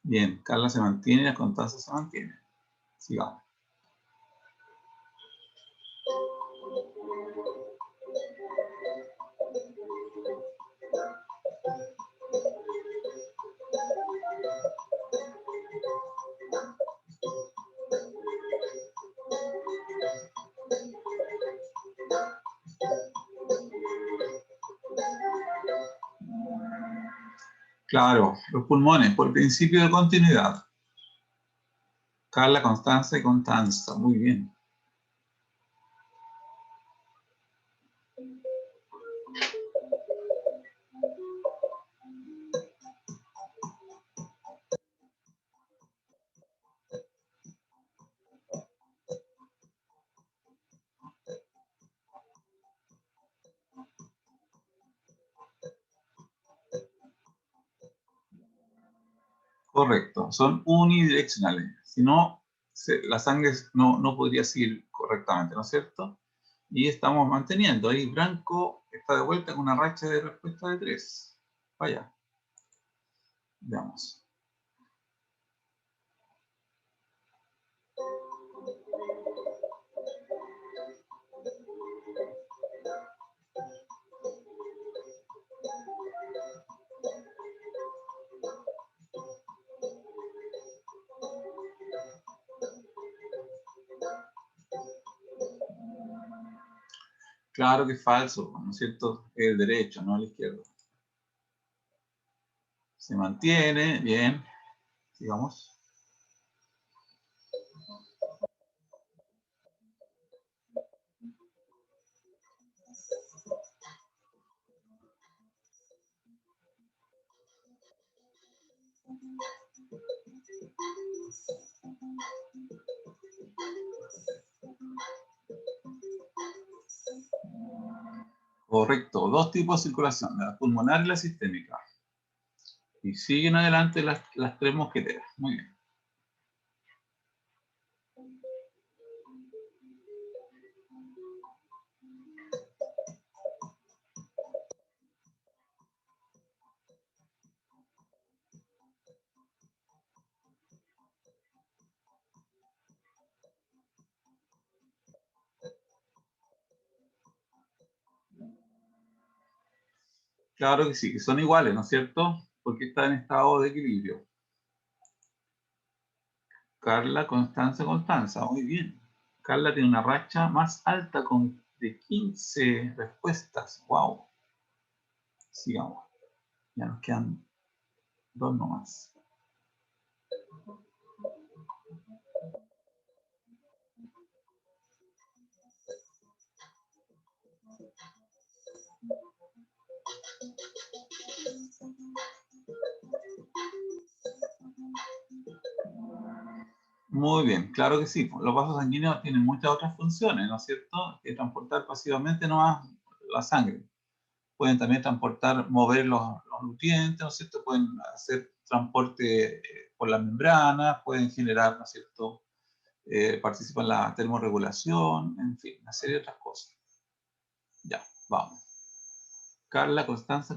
Bien, Carla se mantiene, la Constanza se mantiene. Sigamos. Claro, los pulmones, por principio de continuidad. Carla, Constanza y Constanza. Muy bien. Correcto, son unidireccionales. Si no, la sangre no podría seguir correctamente, ¿no es cierto? Y estamos manteniendo. Ahí Branco está de vuelta con una racha de respuesta de 3. Vaya. Veamos. Claro que es falso, ¿no es cierto? El derecho, no el izquierdo. Se mantiene, bien. Sigamos. Correcto, dos tipos de circulación, la pulmonar y la sistémica. Y siguen adelante las tres mosqueteras. Muy bien. Claro que sí, que son iguales, ¿no es cierto? Porque están en estado de equilibrio. Carla, Constanza, Constanza. Muy bien. Carla tiene una racha más alta de 15 respuestas. ¡Wow! Sigamos. Ya nos quedan dos nomás. Muy bien, claro que sí. Los vasos sanguíneos tienen muchas otras funciones, ¿no es cierto? Que transportar pasivamente nomás la sangre. Pueden también transportar, mover los nutrientes, ¿no es cierto? Pueden hacer transporte por la membrana, pueden generar, ¿no es cierto?, participa en la termorregulación, en fin, una serie de otras cosas. Ya, vamos. Carla, Constanza,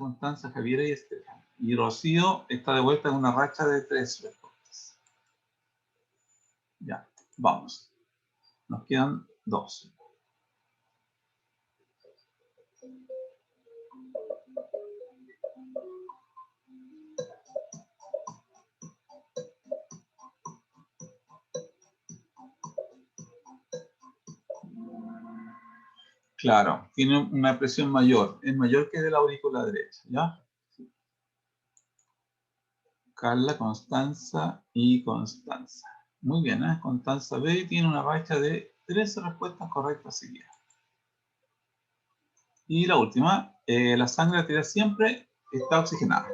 Javiera y Estefan. Y Rocío está de vuelta en una racha de 3 respuestas. Ya, vamos. Nos quedan 2. Claro, tiene una presión mayor, es mayor que de la aurícula derecha, ¿ya? Carla, Constanza y Constanza. Muy bien, ¿eh? Constanza B tiene una racha de 13 respuestas correctas seguidas. Y la última, la sangre arterial siempre está oxigenada.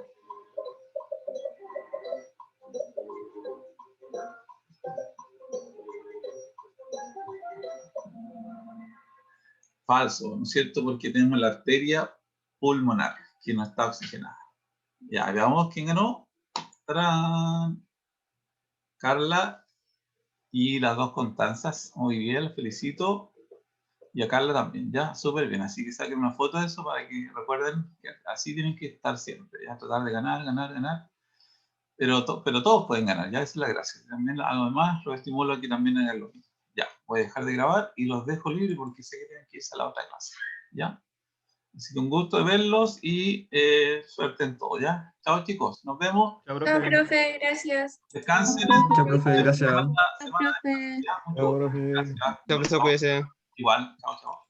Falso, ¿no es cierto? Porque tenemos la arteria pulmonar, que no está oxigenada. Ya, veamos quién ganó. ¡Tarán! Carla y las 2 Constanzas. Muy bien, les felicito. Y a Carla también, ya, súper bien. Así que saquen una foto de eso para que recuerden que así tienen que estar siempre. Ya, tratar de ganar, ganar, ganar. Pero todos pueden ganar, ya, esa es la gracia. También, además, los estimulo aquí también a hacer lo mismo. Ya, voy a dejar de grabar y los dejo libres porque sé que tienen que irse a la otra clase. ¿Ya? Así que un gusto de verlos y suerte en todo, ¿ya? Chao, chicos. Nos vemos. Chao, Chao, profe. profe, gracias. Descansen. Chao, profe, gracias. Semana, Chao, profe. ya, mucho. Chao, profe. Gracias. Chao, profesor, cuídese. Igual. Chao, chao.